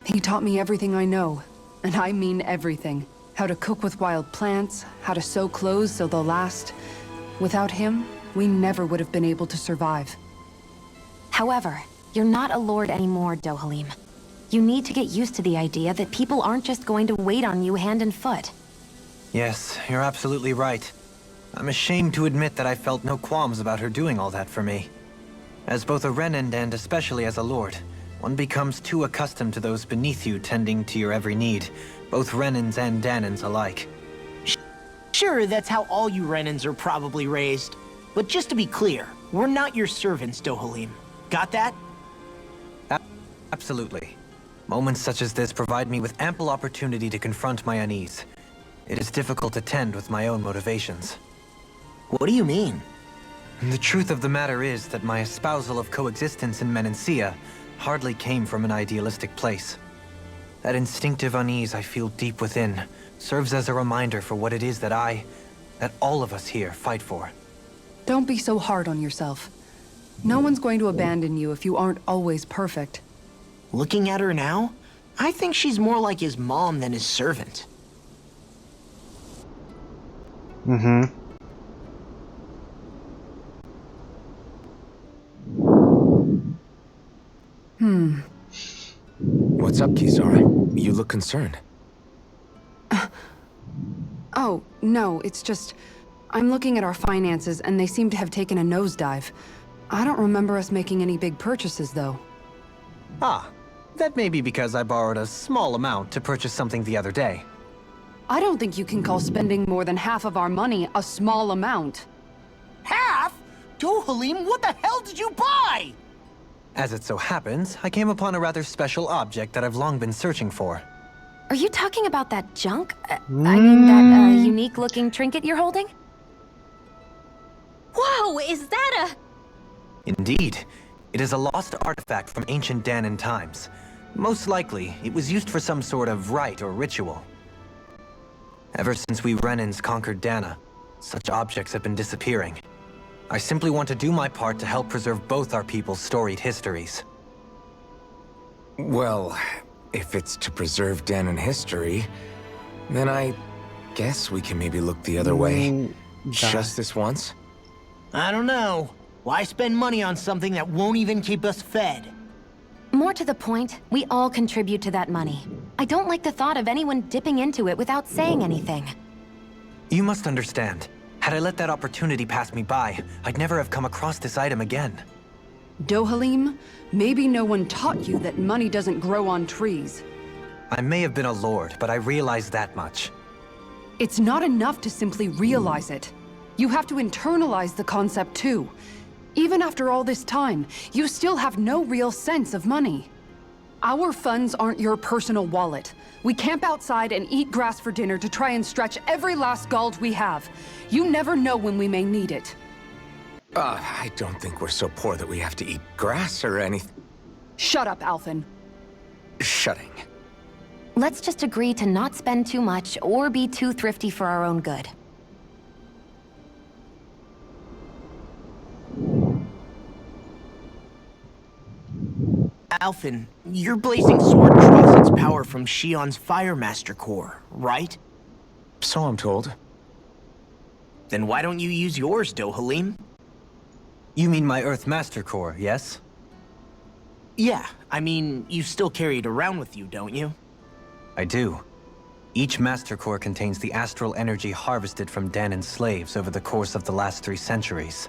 He taught me everything I know, and I mean everything. How to cook with wild plants, how to sew clothes so they'll last. Without him, we never would have been able to survive. However, you're not a lord anymore, Dohalim. You need to get used to the idea that people aren't just going to wait on you hand and foot. Yes, you're absolutely right. I'm ashamed to admit that I felt no qualms about her doing all that for me. As both a Renan and especially as a lord, one becomes too accustomed to those beneath you tending to your every need, both Renans and Danans alike. Sure, that's how all you Renans are probably raised. But just to be clear, we're not your servants, Dohalim. Got that? Absolutely. Moments such as this provide me with ample opportunity to confront my unease. It is difficult to tend with my own motivations. What do you mean? The truth of the matter is that my espousal of coexistence in Menancia hardly came from an idealistic place. That instinctive unease I feel deep within serves as a reminder for what it is that all of us here fight for. Don't be so hard on yourself. No one's going to abandon you if you aren't always perfect. Looking at her now, I think she's more like his mom than his servant. Угу. What's up, Kisara? You look concerned. Oh, no, it's just... I'm looking at our finances and they seem to have taken a nosedive. I don't remember us making any big purchases, though. Ah, that may be because I borrowed a small amount to purchase something the other day. I don't think you can call spending more than half of our money a small amount. Half? Dohalim, what the hell did you buy? As it so happens, I came upon a rather special object that I've long been searching for. Are you talking about that junk? I mean, that unique-looking trinket you're holding? Whoa, is that a... Indeed. It is a lost artifact from ancient Danan times. Most likely, it was used for some sort of rite or ritual. Ever since we Renans conquered Dana, such objects have been disappearing. I simply want to do my part to help preserve both our people's storied histories. Well, if it's to preserve Danan history, then I guess we can maybe look the other way. Just this once? I don't know. Why spend money on something that won't even keep us fed? More to the point, we all contribute to that money. I don't like the thought of anyone dipping into it without saying anything. You must understand. Had I let that opportunity pass me by, I'd never have come across this item again. Dohalim, maybe no one taught you that money doesn't grow on trees. I may have been a lord, but I realize that much. It's not enough to simply realize it. You have to internalize the concept too. Even after all this time, you still have no real sense of money. Our funds aren't your personal wallet. We camp outside and eat grass for dinner to try and stretch every last gold we have. You never know when we may need it. I don't think we're so poor that we have to eat grass or anything. Shut up, Alphen. Shutting. Let's just agree to not spend too much or be too thrifty for our own good. Alphen, your blazing sword draws its power from Shion's Fire Master Core, right? So I'm told. Then why don't you use yours, Dohalim? You mean my Earth Master Core, yes? Yeah, I mean, you still carry it around with you, don't you? I do. Each Master Core contains the astral energy harvested from Danan's slaves over the course of the last 3 centuries.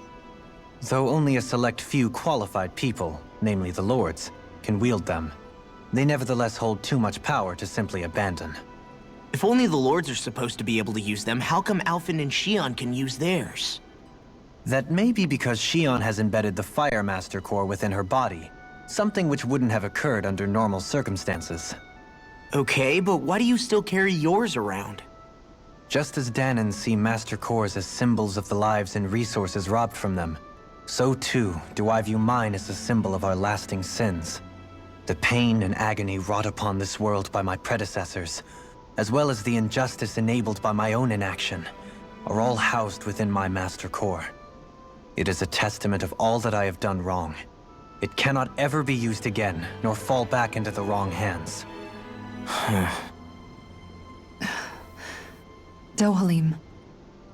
Though only a select few qualified people, namely the Lords, can wield them, they nevertheless hold too much power to simply abandon. If only the Lords are supposed to be able to use them, how come Alphen and Shion can use theirs? That may be because Shion has embedded the Fire Master Core within her body, something which wouldn't have occurred under normal circumstances. Okay, but why do you still carry yours around? Just as Danans see Master Cores as symbols of the lives and resources robbed from them, so too do I view mine as a symbol of our lasting sins. The pain and agony wrought upon this world by my predecessors, as well as the injustice enabled by my own inaction, are all housed within my Master Core. It is a testament of all that I have done wrong. It cannot ever be used again, nor fall back into the wrong hands. Dohalim.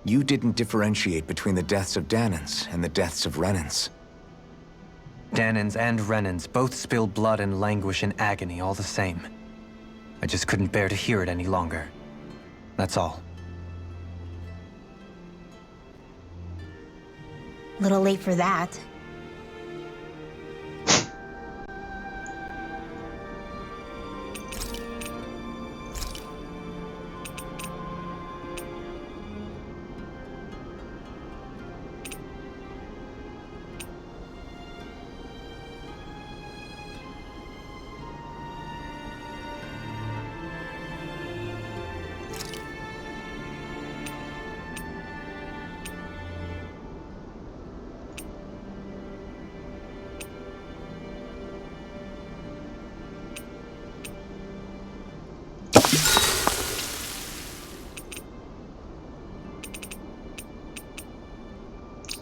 You didn't differentiate between the deaths of Danans and the deaths of Renans. Danans and Renans both spill blood and languish in agony all the same. I just couldn't bear to hear it any longer. That's all. Little late for that.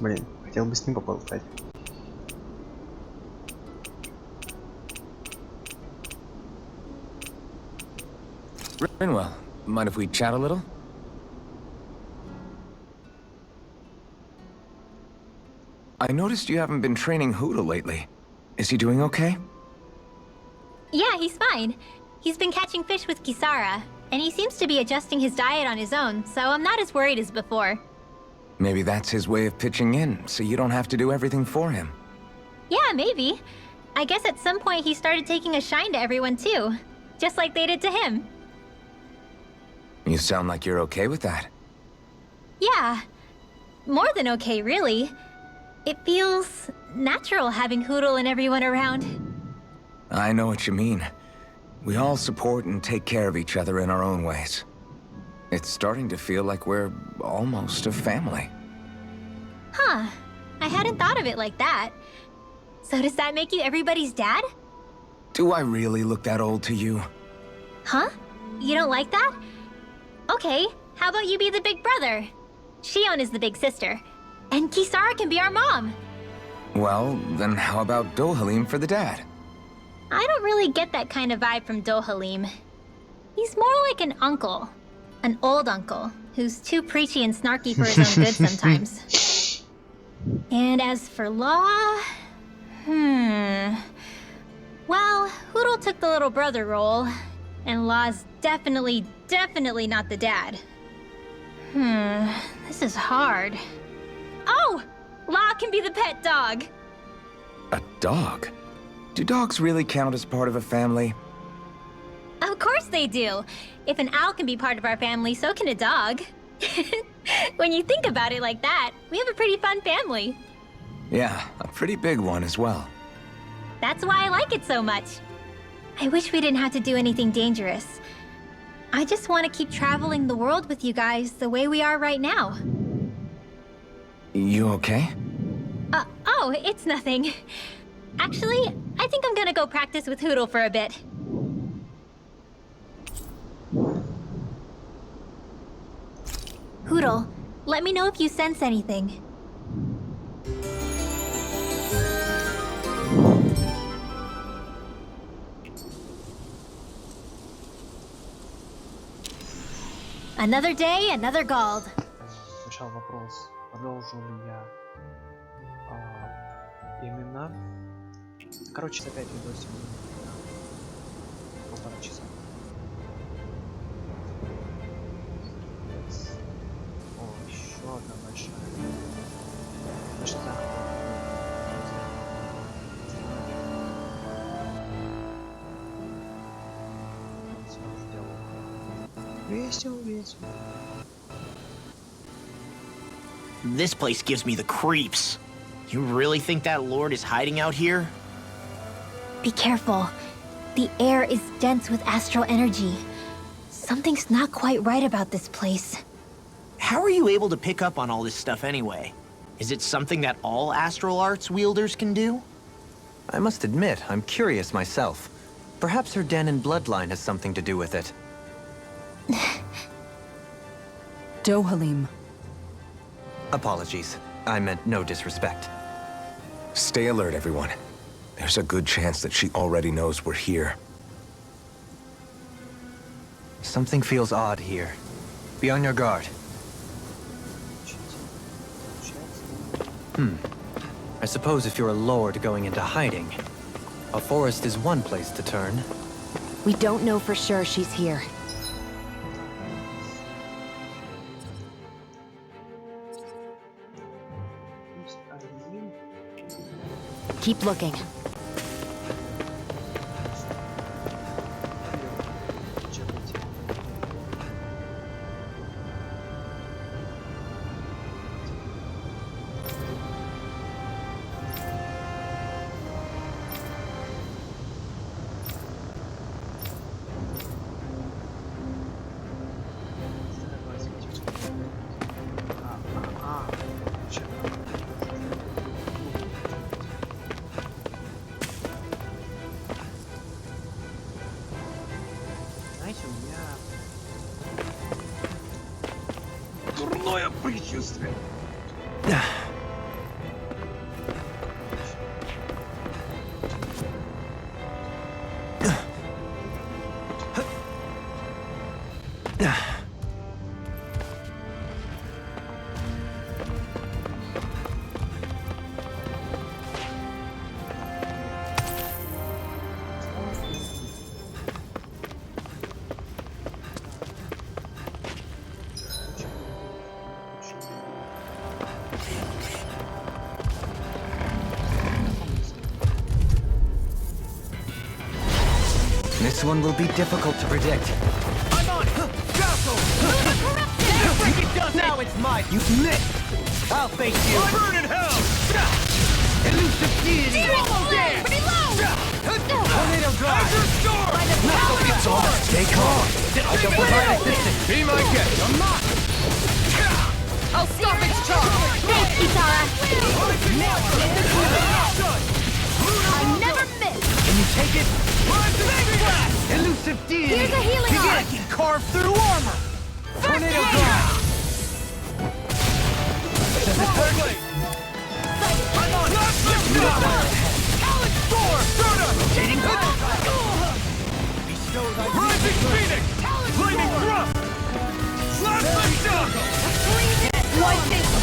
Блин, хотел бы с ним поболтать. Rinwell, mind if we chat a little? I noticed you haven't been training Huda lately. Is he doing okay? Yeah, he's fine. He's been catching fish with Kisara, and he seems to be adjusting his diet on his own, so I'm not as worried as before. Maybe that's his way of pitching in, so you don't have to do everything for him. Yeah, maybe. I guess at some point he started taking a shine to everyone too, just like they did to him. You sound like you're okay with that. Yeah. More than okay, really. It feels natural having Hootle and everyone around. I know what you mean. We all support and take care of each other in our own ways. It's starting to feel like we're almost a family. Huh. I hadn't thought of it like that. So does that make you everybody's dad? Do I really look that old to you? Huh? You don't like that? Okay, how about you be the big brother? Shion is the big sister. And Kisara can be our mom. Well, then how about Dohalim for the dad? I don't really get that kind of vibe from Dohalim. He's more like an uncle. An old uncle, who's too preachy and snarky for his own good sometimes. And as for Law... Well, Hootle took the little brother role, and Law's definitely not the dad. This is hard. Oh! Law can be the pet dog! A dog? Do dogs really count as part of a family? Of course they do! If an owl can be part of our family, so can a dog. When you think about it like that, we have a pretty fun family. Yeah, a pretty big one as well. That's why I like it so much. I wish we didn't have to do anything dangerous. I just want to keep traveling the world with you guys the way we are right now. You okay? Oh, it's nothing. Actually, I think I'm gonna go practice with Hootle for a bit. Hootle, let me know if you sense anything. Another day, another Gald. Сначала вопрос, продолжу ли я именно. Короче, опять видосик на 1,5 часа. О, еще одна большая. Значит так. Весело. This place gives me the creeps. You really think that lord is hiding out here? Be careful. The air is dense with astral energy. Something's not quite right about this place. How are you able to pick up on all this stuff anyway? Is it something that all astral arts wielders can do? I must admit, I'm curious myself. Perhaps her Danon bloodline has something to do with it. Dohalim. Apologies. I meant no disrespect. Stay alert, everyone. There's a good chance that she already knows we're here. Something feels odd here. Be on your guard. I suppose if you're a lord going into hiding, a forest is one place to turn. We don't know for sure she's here. Keep looking. Знаете, у меня дурное предчувствие. This one will be difficult to predict. I'm on! Now it's my... You missed! I'll face you! Burn in hell! Elusive deity! Almost there! Pretty low! Tornado drive! Azure storm! It's on! Stay calm! I shall provide assistance! Be my guest! I'm not! I'll stop its charge! Thanks, Sara. I never miss. Can you take it? Elusive deity! Here's a healing I arm. can carve through armor! Tornado drive! Does it hurt? I'm on! Talon storm! Rotating Rising Phoenix! Flaming thrust! Flashlight shock!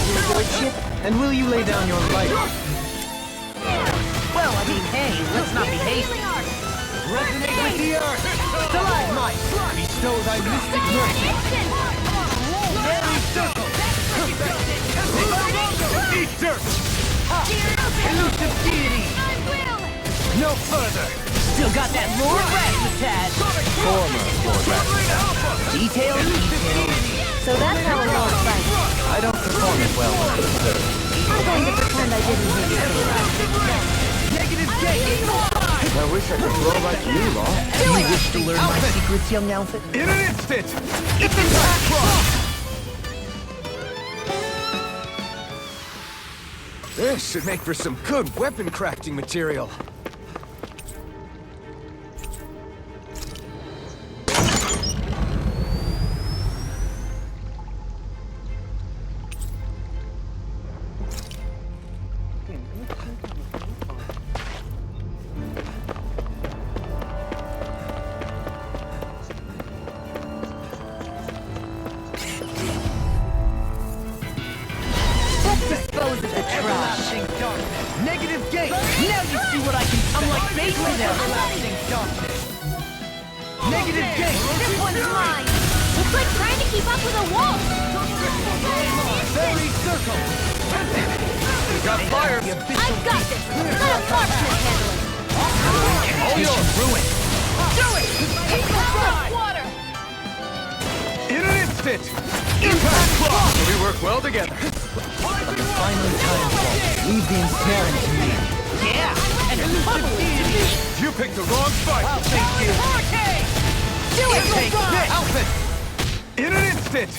Your lordship, and will you lay down your life? Well, I mean, hey, let's not be hasty. Resonate with the earth! Stalagmite! Bestow thy mystic mercy! Very circle! Eat dirt! Elusive deity! No further! Still got that Lord Razzmatazz! Former Lord Razzmatazz. Details. So that's how a Lord fights. I don't perform as well when I'm disturbed. I'm going to pretend I didn't hear you say that. Negative gate! I wish I could grow like you, Law. You wish to learn my secrets, young outfit? In an instant! It's a back cross! This should make for some good weapon crafting material. Dispose of the trash. Negative gate! Now you see what I can... I'm like Bacon now. Negative gate! This one's mine. It's like trying to keep up with a wolf. Very circle! Got fire! I've got this. Let a marksman handle it. All yours! Ruin! Do it! Keep the water. In an instant! Impact block! We work well together. Finally time for leave the ensnaring to me. Yeah! And elusive deity! You picked the wrong fight! I'll face you! Hurricane! Do it! Take this! Outfit! In an instant!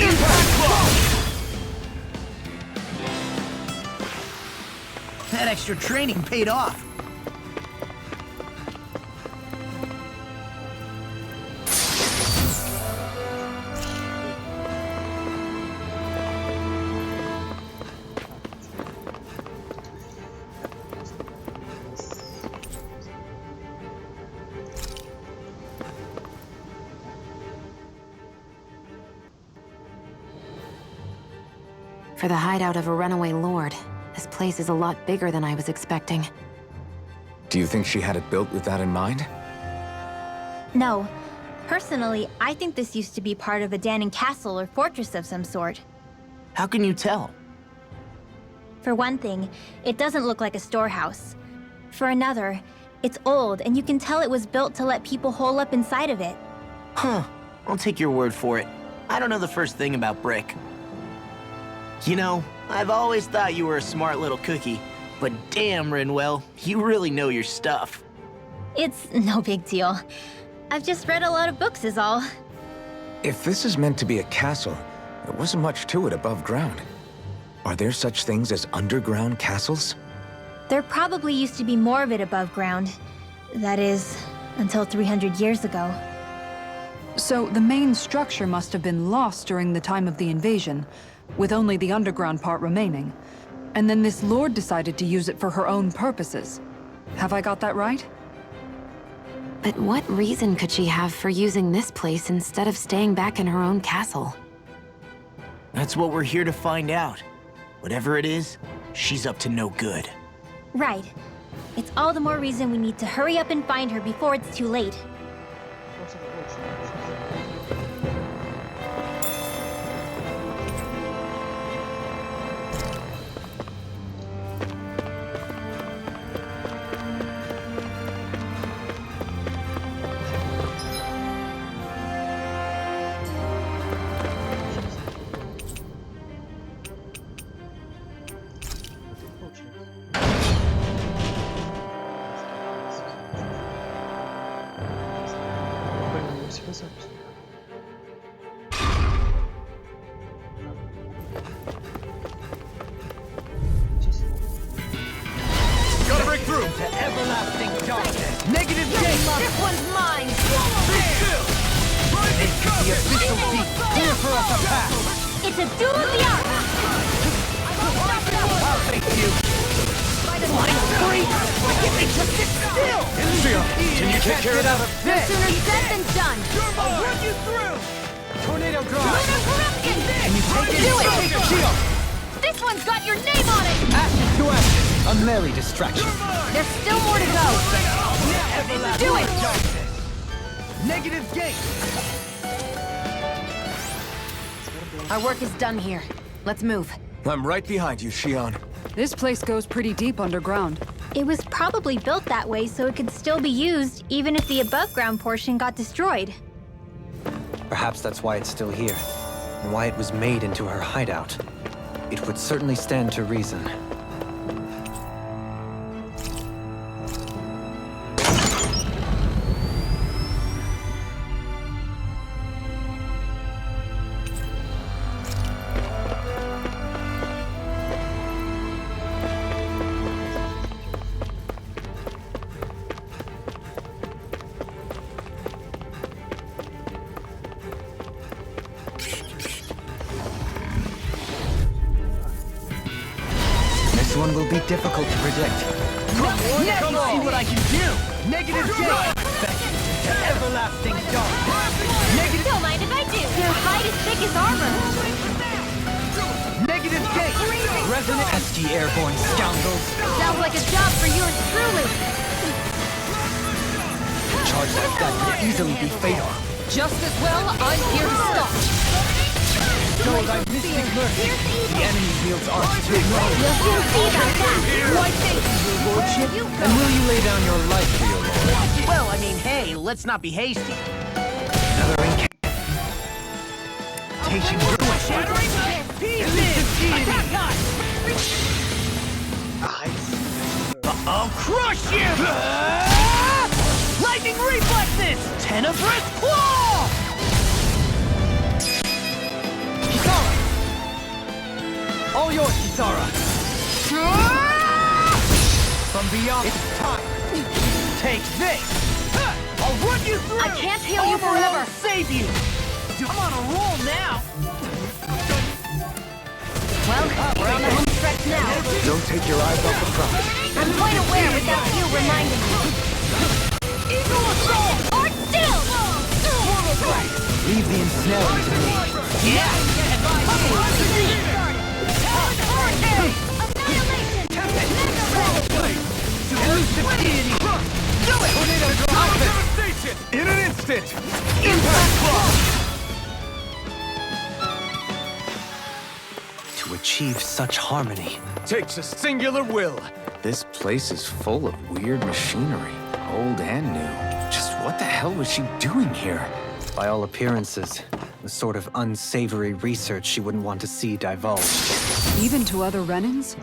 Impact block! That extra training paid off. For the hideout of a runaway lord, this place is a lot bigger than I was expecting. Do you think she had it built with that in mind? No. Personally, I think this used to be part of a Danon castle or fortress of some sort. How can you tell? For one thing, it doesn't look like a storehouse. For another, it's old, and you can tell it was built to let people hole up inside of it. Huh. I'll take your word for it. I don't know the first thing about brick. You know, I've always thought you were a smart little cookie, but damn, Rinwell, you really know your stuff. It's no big deal. I've just read a lot of books is all. If this is meant to be a castle, there wasn't much to it above ground. Are there such things as underground castles? There probably used to be more of it above ground. That is, until 300 years ago. So the main structure must have been lost during the time of the invasion, with only the underground part remaining. And then this lord decided to use it for her own purposes. Have I got that right? But what reason could she have for using this place instead of staying back in her own castle? That's what we're here to find out. Whatever it is, she's up to no good. Right. It's all the more reason we need to hurry up and find her before it's too late. Это запись. Gotta break through! To everlasting darkness! Negative gate! This one's mine! The official seat! Clear for us a path! It's a duel of the hour! I'll face you! Flying free! Give me just sit still! Can you take care of that? No sooner said than done! I'll run you through! Tornado drive! Lunar corruption! Can you take it? Do it! Take a shield! This one's got your name on it! Ashes to ashes! A merry distraction. There's still more to go! Do it! Negative gate! Our work is done here. Let's move. I'm right behind you, Shion. This place goes pretty deep underground. It was probably built that way so it could still be used, even if the above-ground portion got destroyed. Perhaps that's why it's still here, and why it was made into her hideout. It would certainly stand to reason. This one will be difficult to predict. Come on! See what I can do! Negative gate! To everlasting darkness! Negative... Don't mind if I do! Their hide is thick as armor! Negative gate! Resonant... Pesky airborne scoundrels! Sounds like a job for yours truly! Charge like that could easily be fatal. Just as well, I'm here to stop. Show thy mystic mercy! The enemy wields arms too low! You'll soon see about that! Why thank you, your lordship? And will you lay down your life for your lord? Well, I mean, hey, let's not be hasty. Another incantation. Shattering pieces! Attack time! I'll crush you! Lightning reflexes! Tenebrous claw! Sara! All yours, Sara! From beyond, it's time! Take this! I'll run you through! I can't heal you forever. Save you! I'm on a roll now! Well, we're on the home stretch now. Don't take your eyes off the prize. I'm quite aware without you reminding me. Eagle assault! Art still! Leave the ensnaring to me. Yeah! Elusive deity! Do it! Tornado devastation! In an instant! Impact claw! To achieve such harmony. Takes a singular will. This place is full of weird machinery, old and new. Just what the hell was she doing here? By all appearances, the sort of unsavory research she wouldn't want to see divulged. Even to other Renans?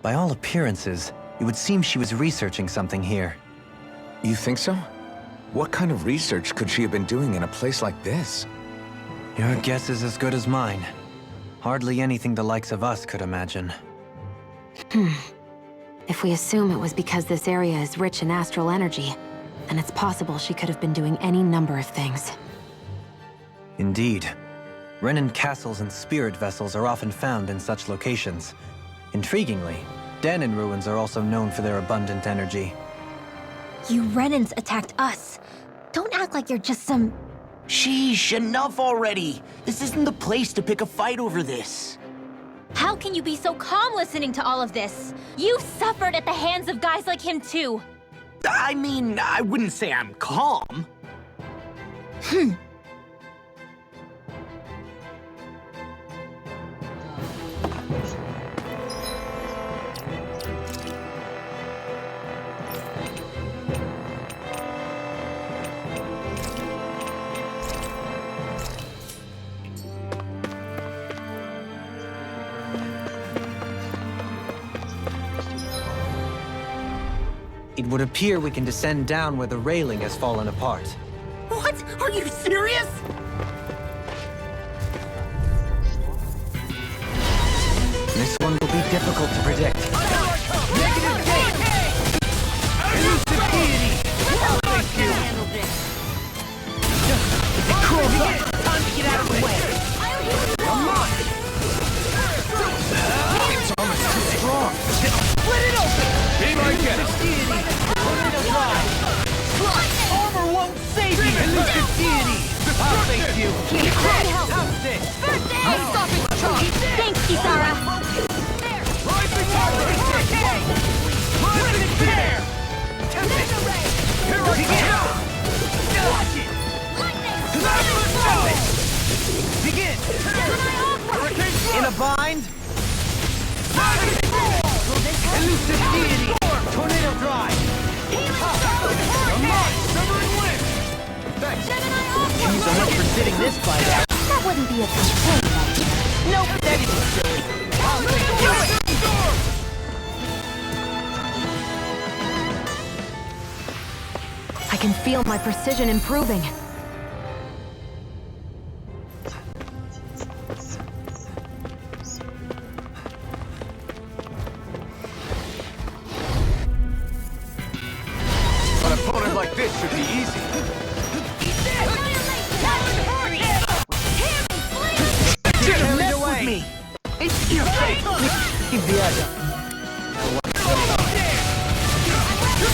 By all appearances, it would seem she was researching something here. You think so? What kind of research could she have been doing in a place like this? Your guess is as good as mine. Hardly anything the likes of us could imagine. If we assume it was because this area is rich in astral energy, then it's possible she could have been doing any number of things. Indeed. Renan castles and spirit vessels are often found in such locations. Intriguingly, Danon ruins are also known for their abundant energy. You Renans attacked us. Don't act like you're just some... Sheesh, enough already. This isn't the place to pick a fight over this. How can you be so calm listening to all of this? You suffered at the hands of guys like him too. I mean, I wouldn't say I'm calm. It would appear we can descend down where the railing has fallen apart. What? Are you serious? This one will be difficult to predict. Negative gate! Elusive deity! Thank you! If it curls up, time to get out of the way. Come on! It's almost too strong. Split it open! Be my guest. Elusive deity! Tornado drive! Armor won't save you! Elusive deity! I'll face you! How's this? Unstopping charge! Thanks, Kisara! Rising hurricane! Rising bear! Tempest! Here I go! Watch it! Fabulous shot! Begin! Hurricane In a bind? Elusive deity! Tornado drive! Come on! Severing wind! Thanks! Thank so much for sitting this fight out. That wouldn't be a complete idea. Nope, that isn't silly. I'll do it! I can feel my precision improving. An opponent like this should be easy. Carried away! It's your fate!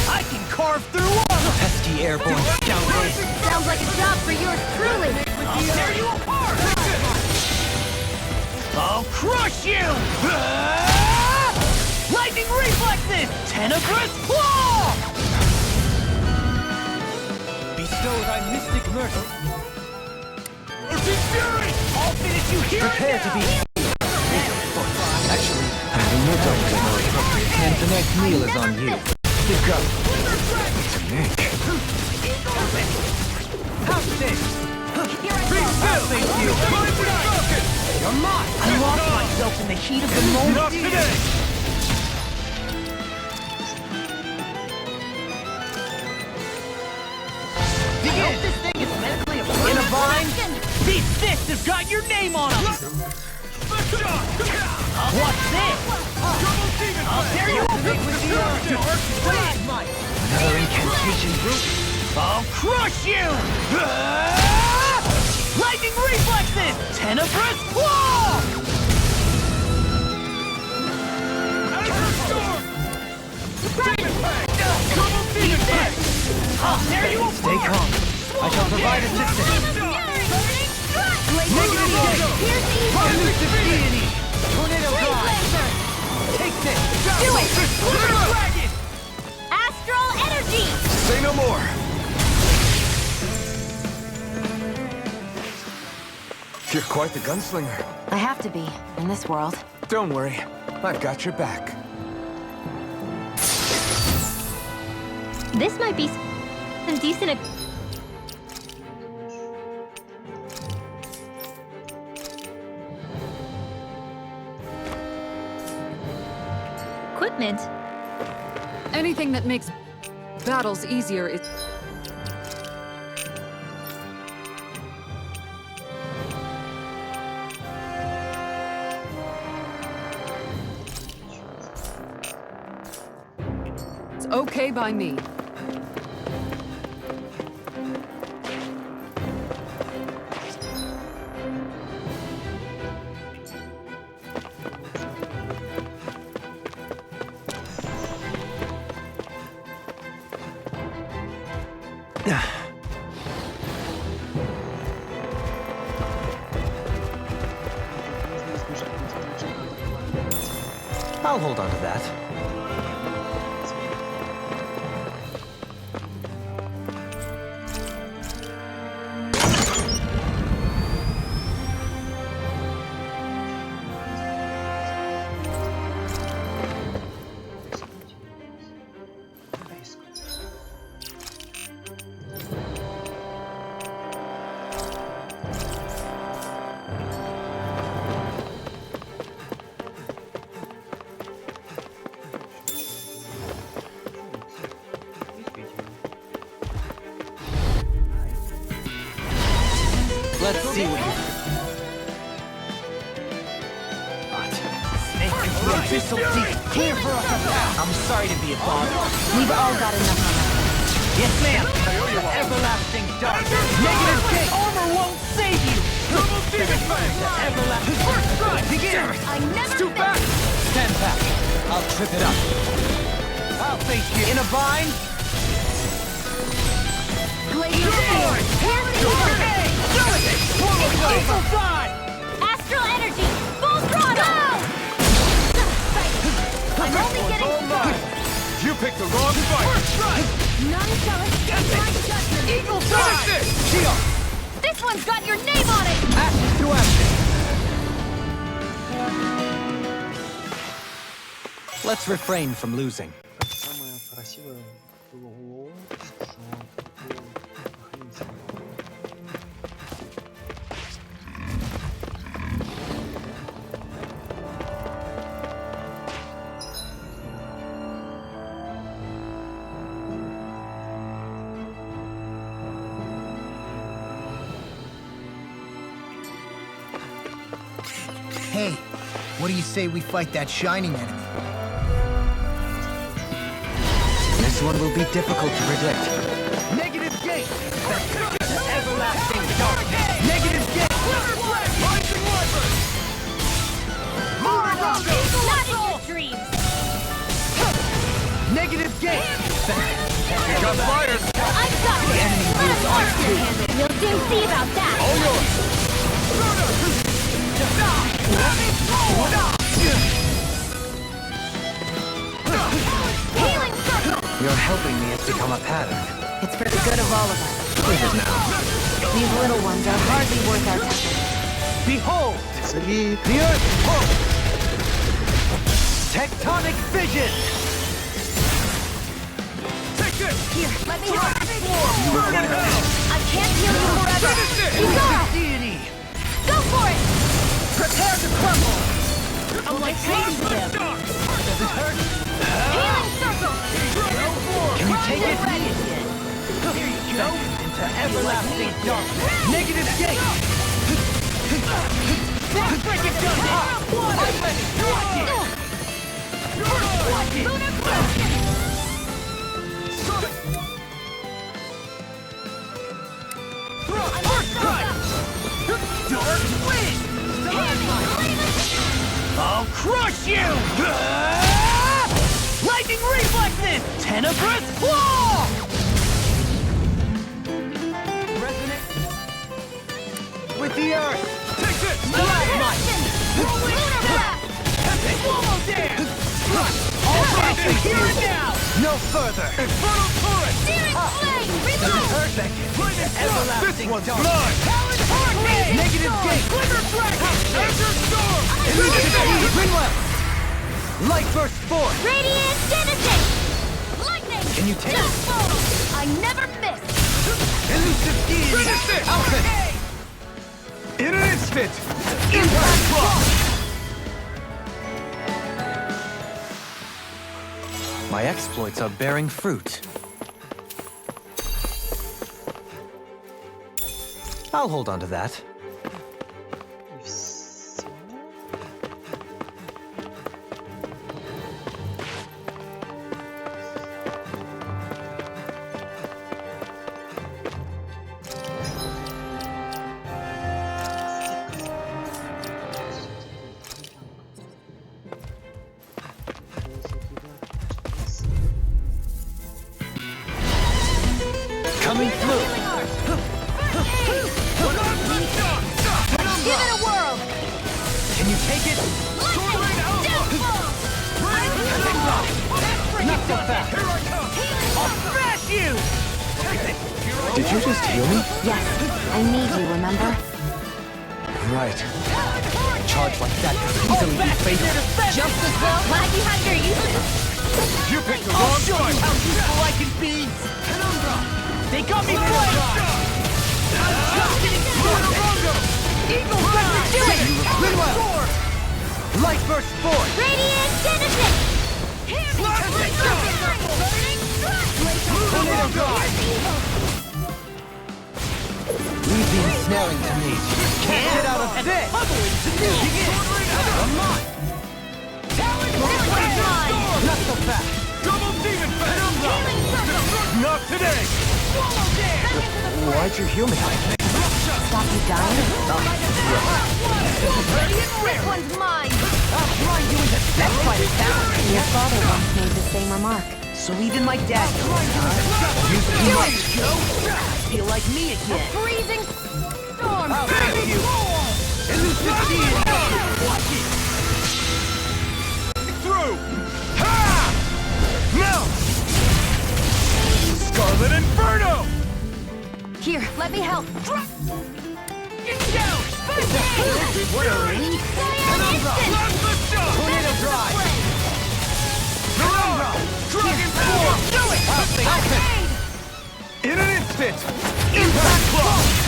I can carve through armor! Pesky airborne scoundrels. Sounds like a job for yours truly. I'll tear you apart! I'll crush you! Lightning reflexes! Tenebrous claw! Bestow thy mystic mercy. Urgent fury! I'll finish you here Prepare to and be... now! Actually, I don't know more appropriate. And the next meal is on you. Pick up. It's a Nick. How's this? Be still! Thank you! You're mine! I lost myself in the heat of the moment. Not today! I hope this thing is medically approved. In a bind? These fists have got your name on them! What's this? I'll tear you apart with the dark plasmite! Another incantation group. I'll crush you! Lightning reflexes! Tenebrous claw! I'll tear you apart! Stay calm. I shall provide assistance. Negative gate! Elusive deity! Tornado drive! Take this! Do it! Dragon! Astral energy! Say no more. You're quite the gunslinger. I have to be, in this world. Don't worry. I've got your back. This might be some decent equipment. Anything that makes battles easier is... It's okay by me. I'll hold on to that. Let's see what you... Here for us. I'm sorry to be a bother. We've all got enough on us. Yes, ma'am. Everlasting dark. Negative gate. Armor won't save you. Double demon fang. Everlasting. First strike. Begin. I never Too fast. Stand back. I'll trip it up. I'll face you. In a bind. Gladiator Sword. Evil side. Astral energy. Full throttle. I'm only getting... You picked the wrong fight! First strike. None shall escape my judgment. Evil side. Shield. This one's got your name on it. Ashes to ashes. Let's refrain from losing. Самое красивое было, что Hey, what do you say we fight that shining enemy? This one will be difficult to predict. Negative gate. Everlasting darkness. Negative gate. Rising wipers. Not in your dreams. Negative gate. You got fires! I've got The enemy moves on too. We'll soon see about that. All yours! Healing circle. Your helping me has become a pattern. It's for the good of all of us. Leave it now. These little ones are hardly worth our time. Behold, the earth pulse. Tectonic vision. Take this! Here, let me help. I can't heal you forever. Finish Sаар, deity. go for it. Prepare to crumble. I'm like Satan to them. Does it hurt? Healing circle. Can you take it? Ready. Here you go. Into everlasting darkness. Negative gate. Break it down. I'm ready. Watch it. Lunar blast. Dark wind. I'll crush you. Lightning reflexes. Tenebrous claw. Resonate with the earth. Take this! Lunar blast. Swallow dance. All right, here and now. No further. Infernal turret! Searing flame. Does it Reload. hurt? Everlasting This one's dark. mine! Talon hurricane. Negative gate. Glitter dragon. Azure storm! Bring left. Light burst forth. Radiant genesis. Lightning. Can you take it? Just fall. I never miss. Elusive deity. Finish this! Outfit. In an instant. Impact block. My exploits are bearing fruit. I'll hold on to that. И всё. Coming through. Give it a whirl. Can you take it? Lightning. Just fall. Not so fast. I'll smash you. Did you just heal me? Yes, I need you, remember? Right. Charge like that could easily be fatal. Just as well. Lag behind your uses. You picked the I'll wrong show you fight! how useful I can be. They got me flanked. I'm just getting started. Eagle Fire. Do it. Meanwhile, light burst forth. Radiant genesis. Tornado drive. Leave the ensnaring to me. Can't get out of this! Come on! Not so fast! Double demon fang! Not today! Why'd you heal me? Stop you dying? This one's mine! I'll grind you into death by the sound! Your father once made the same remark. So even my dad knows. You too much! I feel like me again. Freezing storm! I'll thank you! Elusive deity! Watch it! Through! Ha! No! Scarlet Inferno! Here, let me help. Get down! What a relief! Plasma shot! Tornado drive! Penumbra! Dragon form! Do it! I'll fix. In an instant! Impact blow!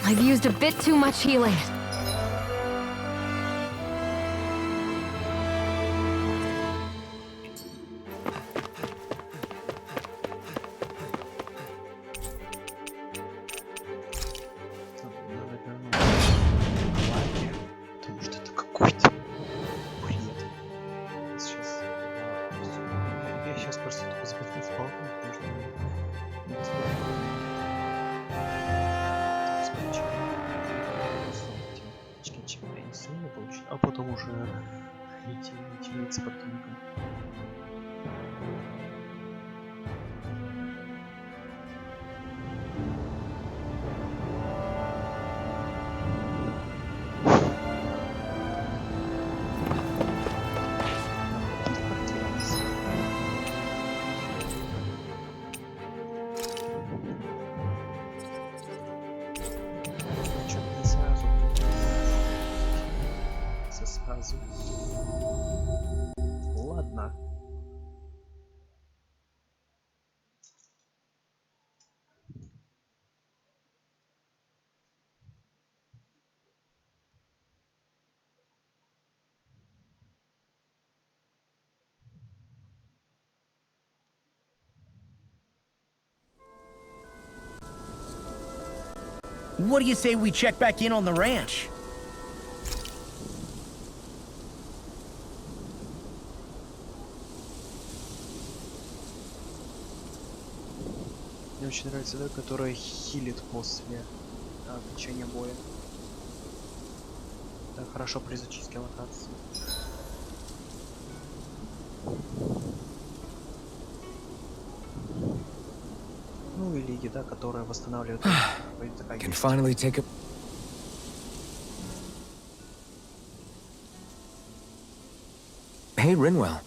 I've used a bit too much healing. Потому что это какой-то бред. Сейчас... Я сейчас просто только запихну в палку, потому что... не успеваю. А потом уже идти с противником. Сразу. Ладно. What do you say we check back in on the ranch? Мне очень нравится та, которая хилит после окончания боя. Это хорошо при зачистке локации. Ну или еда, которая восстанавливает. Can finally take a... Hey, Rinwell.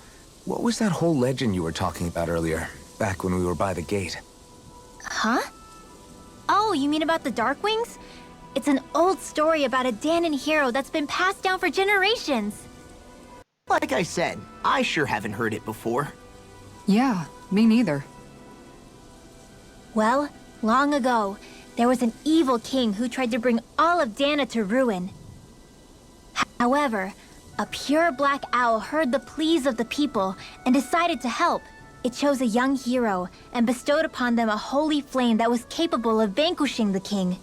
What was that whole legend you were talking about earlier, back when we were by the gate? Huh? Oh, you mean about the Darkwings? It's an old story about a Danon hero that's been passed down for generations. Like I said, I sure haven't heard it before. Yeah, me neither. Well, long ago, there was an evil king who tried to bring all of Dana to ruin. However, a pure black owl heard the pleas of the people and decided to help. It chose a young hero and bestowed upon them a holy flame that was capable of vanquishing the king.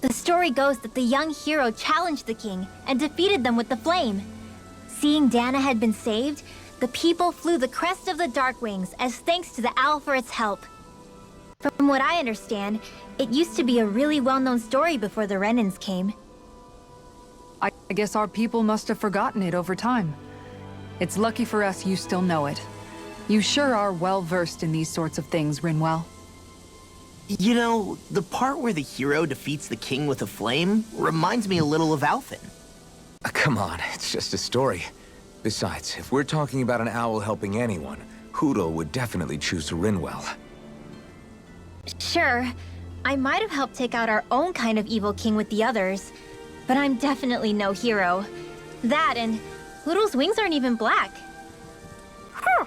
The story goes that the young hero challenged the king and defeated them with the flame. Seeing Dana had been saved, the people flew the crest of the Darkwings as thanks to the owl for its help. From what I understand, it used to be a really well-known story before the Renans came. I guess our people must have forgotten it over time. It's lucky for us you still know it. You sure are well-versed in these sorts of things, Rinwell. You know, the part where the hero defeats the king with a flame reminds me a little of Alphen. Come on, it's just a story. Besides, if we're talking about an owl helping anyone, Hoodle would definitely choose Rinwell. Sure, I might have helped take out our own kind of evil king with the others, but I'm definitely no hero. That and Ludo's wings aren't even black. Huh.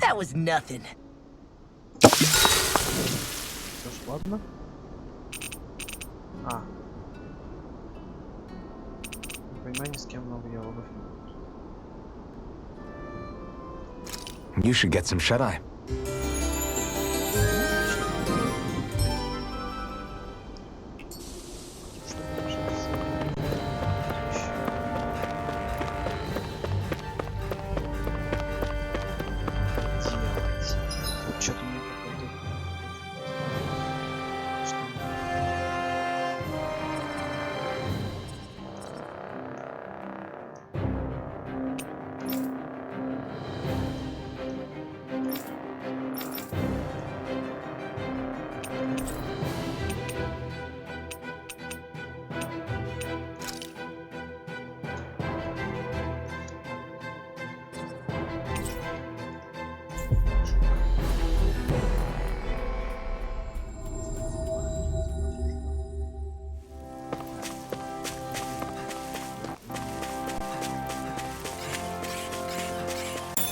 That was nothing. Все ж ладно. А. Понимание, с кем много диалогов не будет. You should get some shut-eye. Что-то мне какой-то...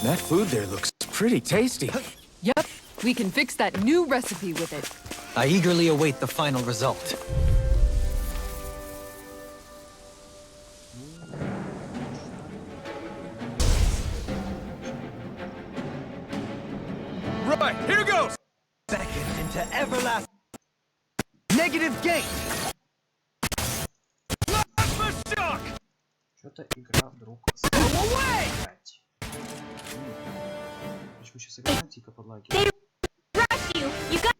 That food there looks pretty tasty. Yep, we can fix that new recipe with it. I eagerly await the final result. Right, here goes! Second into everlasting. Negative gate. Plasma shock! Что-то игра вдруг... Опять. Почему сейчас игра тихо подлагивает? Rush you! You got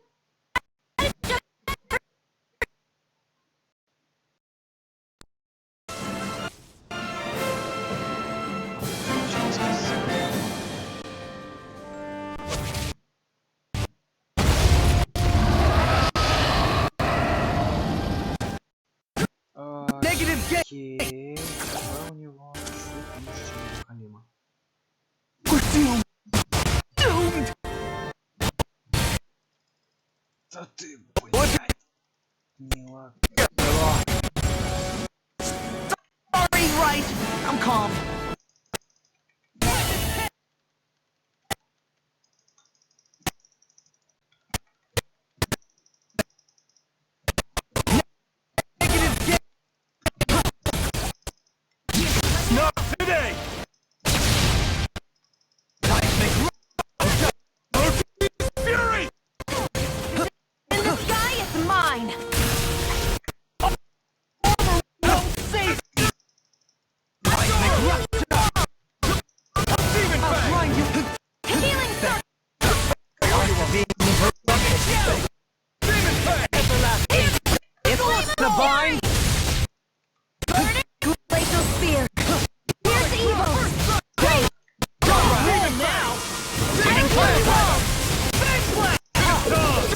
Negative gate. Окей. Какая у него чуть ниже, чем у Халима. Doomed. Да ты, блядь. Не ладно. Sorry, right. I'm calm. Negative gate. Not today! Fury! In the sky, it's mine! No safety. Demon I'll Fang! blind you. healing circle! Demon Fang! Everlasting. It's the bind. Glacial spear! Here's the evil! Win now. Demon Fang!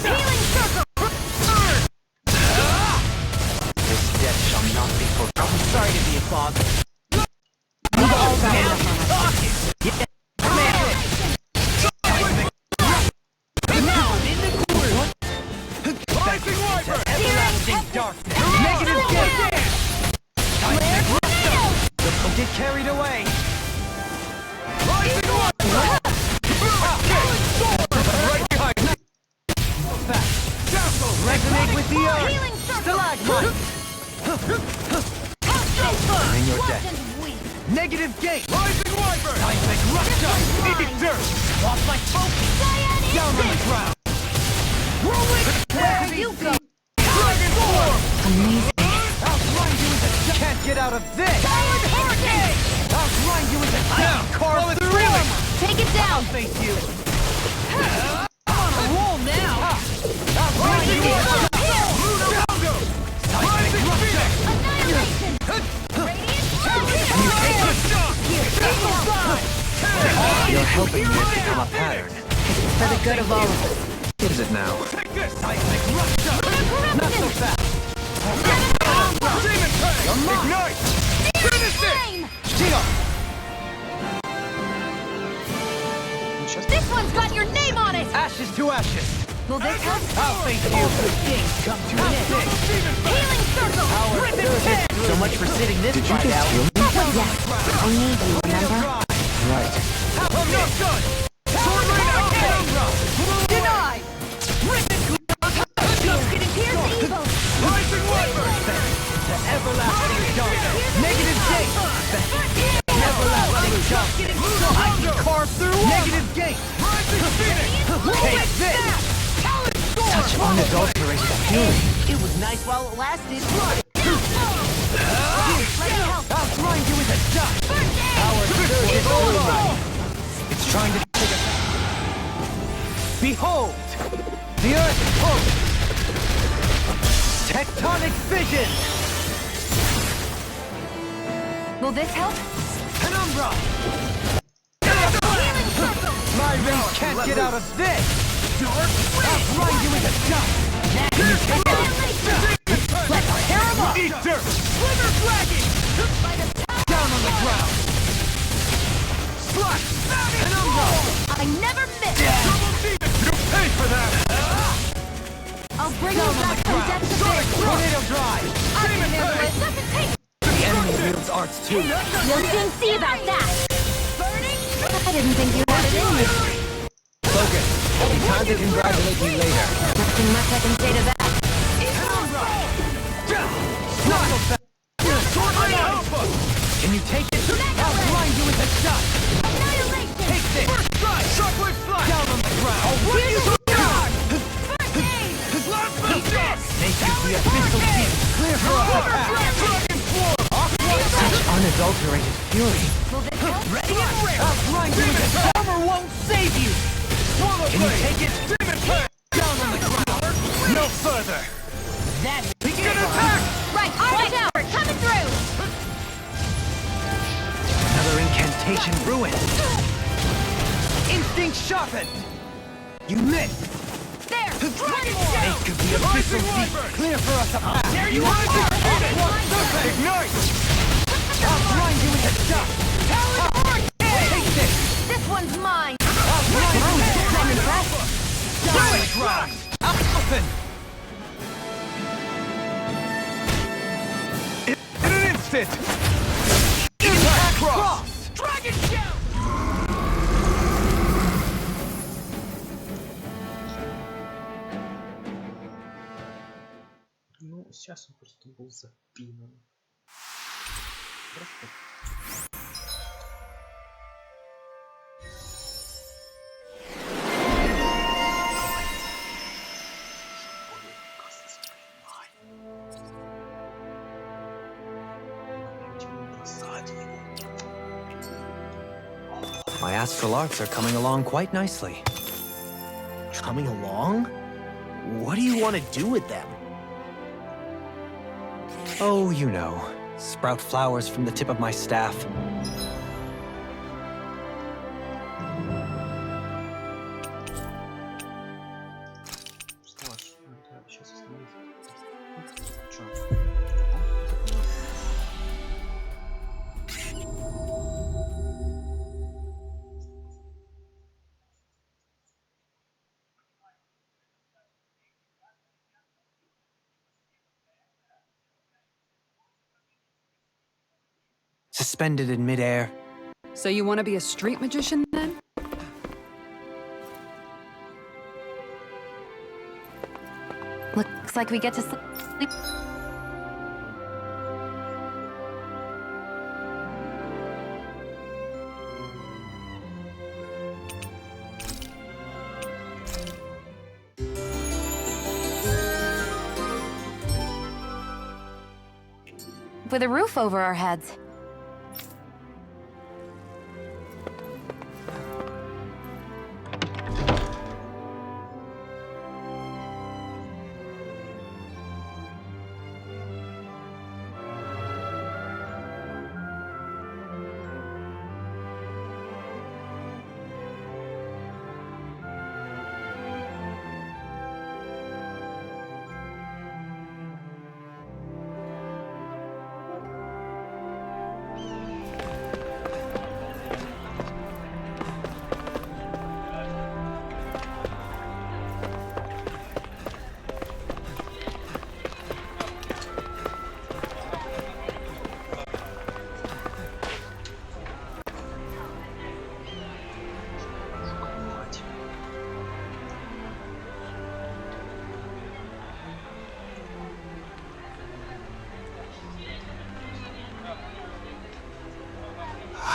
Healing circle! This debt shall not be forgotten. I'm sorry to be a bother. Rising Wiper! Everlasting darkness. Negative gate. Don't get carried away. Rising Wiper! Right behind you! Dazzle! Resonate with the earth. Healing circle! Stalagmite. In your debt. Negative gate. Rising Wiper! Seismic rupture. Eat dirt! Lost my focus. Down on the ground. Where you go? Dragon Form! I'll grind you into dust. Can't get out of this. Hurricane. I'll grind you into dust. Now, carve through! good of all of us. Is it now? Take this! Seismic rupture! Not so fast! Demon Prey! Ignite! Finish it! Shield! This one's got your name on it! Ashes to ashes! Will this help? I'll face you! All good things come to an end! Healing circle! Rip it tear! So much for sitting this fight out. Yes, I need you, remember? Right. I'm no good! Sword Rain Alpha! Denied! Pierce evil! Rising Wyvern! The everlasting darkness! Negative gate! Everlasting darkness! I can carve through negative gate! Rising Phoenix! Take this! Such unadulterated fury. It was nice while it lasted. I'll grind you with a dust! Our surge is over! It's trying to take us. Behold! The earth pulse! Tectonic vision! Will this help? Penumbra! My race can't get out of this! I'll grind you into dust! Let's tear him up! Eat dirt! Slither dragon! Down on the ground! Slash! Penumbra! I never miss! Double demon! You pay for that! I'll bring Down you on back the from ground! depth to Sonic bit! tornado drive! I can handle it! Doesn't take... The enemy wields arts too! You'll soon see about that! I didn't think you had it in you. Focus. It'll be time to congratulate you later. Nothing much I can say to that. Can you take it? I'll grind you into dust! Annihilation! Take this! First strike! Shockwave fly! Down on the ground! I'll rip you apart! Make it the official team! Clear for us a path! Dragon form! Such unadulterated fury. Will this help? Ready and ready! I'll grind you into dust! Armor won't save you! Swallow Can you blade! take it? Demon blade! Down on the ground! No further! That's He's gonna attack! right! Watch out! We're coming through! Another incantation ruined. Instinct sharpened! You missed! There! Dragon Make of the official team! Clear for us a path! There you are! Ignite! I'll grind you into dust! Take this! This one's mine! I'll grind you into dust! Diamond rock! Open! In an instant! Impact cross! Dragon shout! Ну, сейчас он просто был запинан. Просто. My astral arts are coming along quite nicely. Coming along? What do you want to do with them? Oh, you know. Sprout flowers from the tip of my staff. Что ж, надо сейчас остановить. Чё? Suspended in midair. So you want to be a street magician then? Looks like we get to sleep. With a roof over our heads.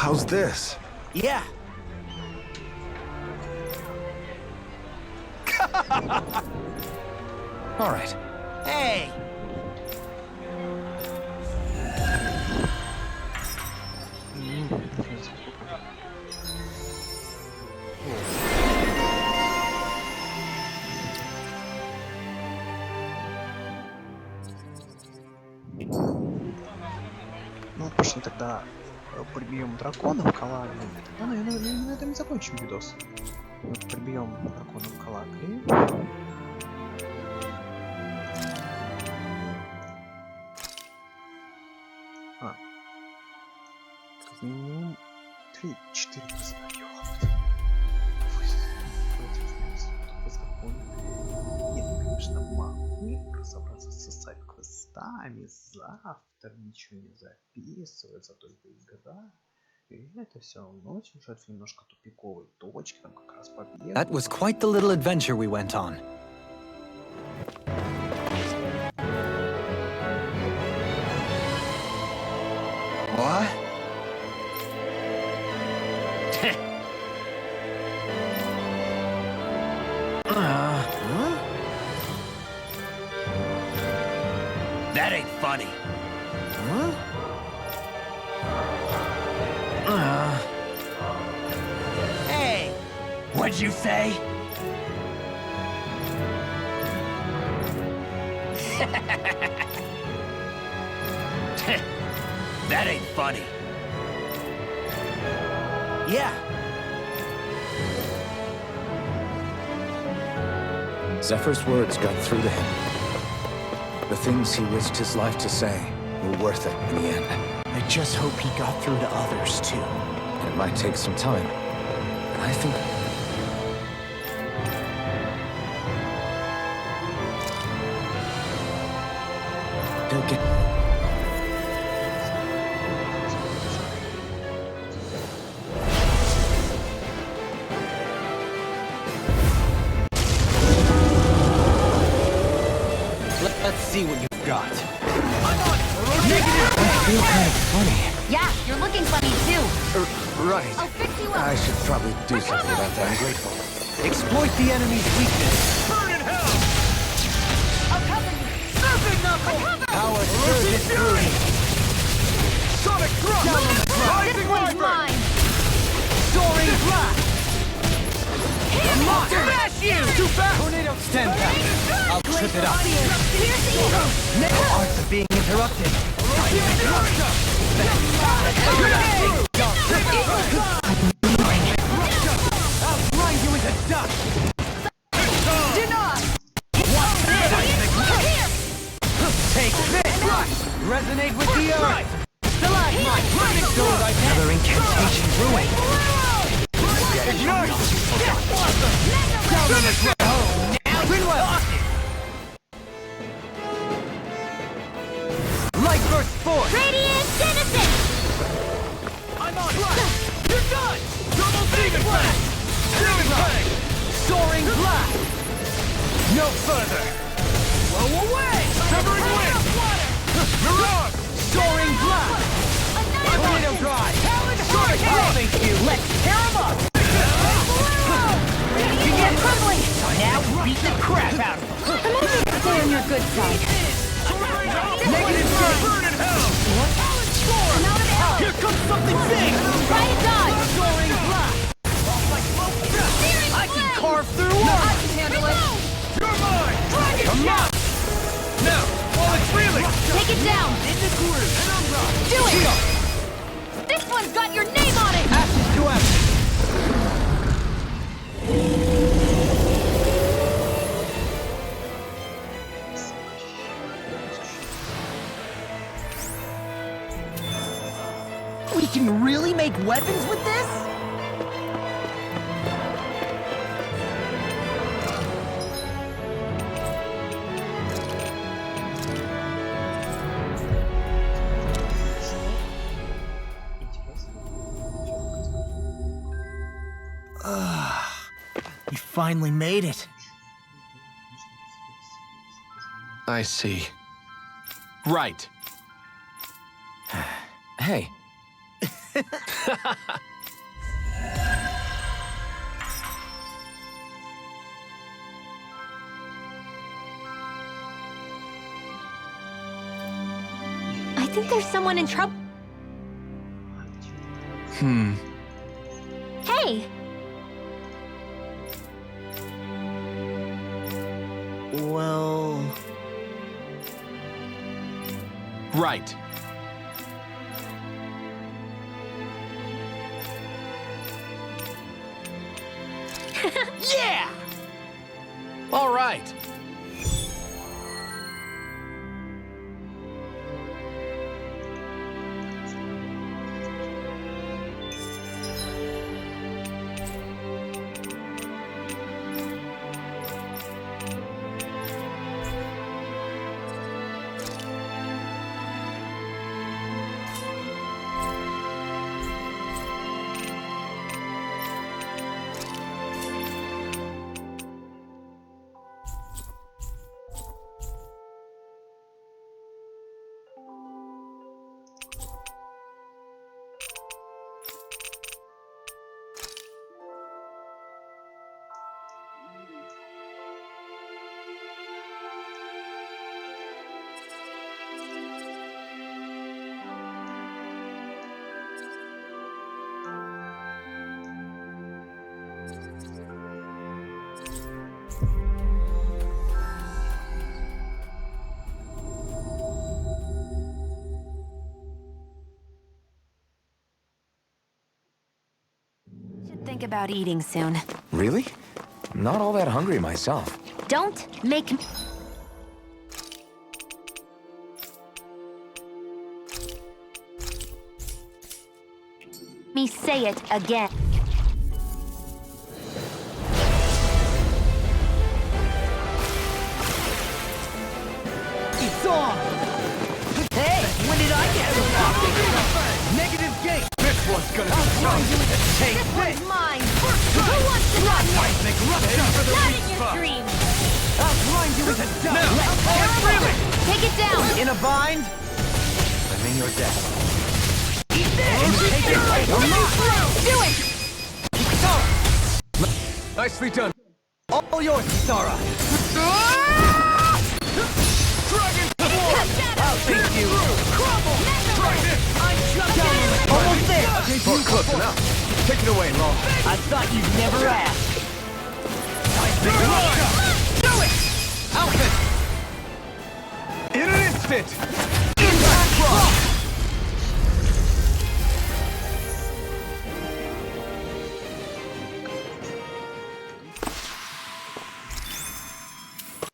How's this? Yeah. All right. Hey! Ну, пошли тогда прибьем дракона в Калаге. Тогда, наверное, на этом и закончим видос. Вот прибьем дракона в Калаге. Минимум 3-4 признаём. Нет, конечно, могу разобраться со сайт-квестами. Завтра ничего не записывается, только игра. И это все равно сюжет немножко тупиковой точки, там как раз победа. That was quite the little adventure we went on. What? Huh? That ain't funny. Huh? Hey! What'd you say? That ain't funny. Yeah. Zephyr's words got through to him. The things he risked his life to say were worth it in the end. I just hope he got through to others, too. It might take some time, but I think... he'll get... Let's see what you've got. I feel kind of funny. Yeah, you're looking funny too. Right. I'll fix you up. I should probably do something about that. I'm grateful. Exploit the enemy's weakness. Burn in hell! I'll cover you. Serpent knuckle! Power surge fury. Sonic thrust! Rising This one's wyvern! mine. Soaring blast. Smash you! Too fast! Tornado stand back. I'll trip it up. Piercing. Arts are being interrupted. I'll grind you into dust. Take this. Resonate with the earth. Stalagmite. Another incantation ruin. Ignite! Finish it. Grinwell. Light burst forth. Radiant Genesis! I'm on! You're done! Double demon blast! Demon bang! Soaring blast. No further! Blow away! Severing wind! Mirage! Soaring blast. Tornado drive. Sonic thrust! Thank you. Let's tear him up. Begin crumbling! Now beat the crap out of him! Stay on your good side. Negative burn in hell! I'm out of arrows. Here comes something big! Try to dodge. Soaring blast. I can carve through I one! can handle it. You're mine! Dragon Come on. Now, while it's reeling! Take it down. In the groove! Do it. This one's got your name on it. Ashes to ashes. We can really make weapons with this? You finally made it. I see. Right. Hey. I think there's someone in trouble. Hey! Well... Right. Yeah! All right. Should think about eating soon. Really? I'm not all that hungry myself. Don't make me say it again. It's on! Hey! When did I get so popular? Negative gate! This one's gonna be fun! Take This this! one's mine! Who wants to not Seismic rupture for the Not weak in your spot! dreams! I'll grind you into dust! Now! Get really! Take it down! In a bind? I'm in your debt. Eat this! Take it! Do it! Nicely done. All yours, Sara. Dragon I'll take you. Crumble. Try this. I'm jumping. Almost there. Oh, close enough. Take it away, Law. I thought you'd never ask. Do it. Outfit. In an instant. Impact rock.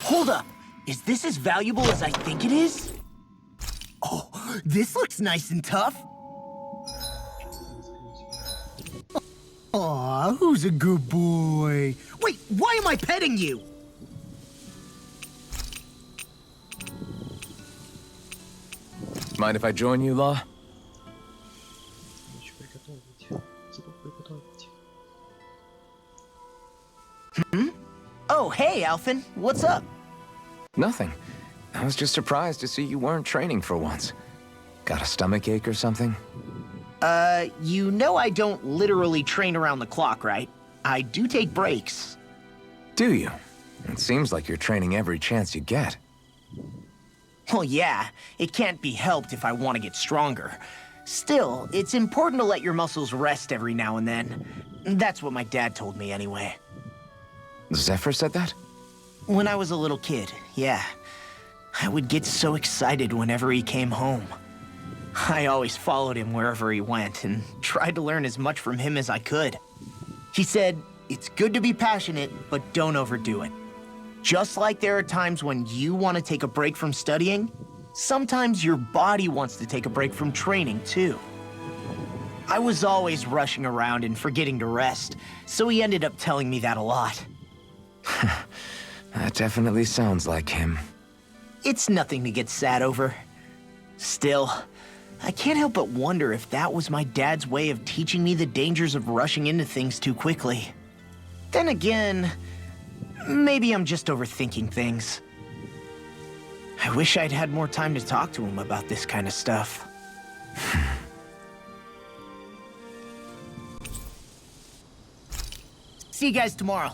Hold up. Is this as valuable as I think it is? Oh, this looks nice and tough. Aw, who's a good boy? Wait, why am I petting you? Mind if I join you, Law? Хочу приготовить. Забыл приготовить. Oh, hey, Alphen. What's up? Nothing. I was just surprised to see you weren't training for once. Got a stomachache or something? You know I don't literally train around the clock, right? I do take breaks. Do you? It seems like you're training every chance you get. Well, yeah, it can't be helped if I want to get stronger. Still, it's important to let your muscles rest every now and then. That's what my dad told me anyway. Zephyr said that? When I was a little kid, yeah. I would get so excited whenever he came home. I always followed him wherever he went and tried to learn as much from him as I could. He said, it's good to be passionate, but don't overdo it. Just like there are times when you want to take a break from studying, sometimes your body wants to take a break from training too. I was always rushing around and forgetting to rest, so he ended up telling me that a lot. That definitely sounds like him. It's nothing to get sad over. Still, I can't help but wonder if that was my dad's way of teaching me the dangers of rushing into things too quickly. Then again, maybe I'm just overthinking things. I wish I'd had more time to talk to him about this kind of stuff. See you guys tomorrow.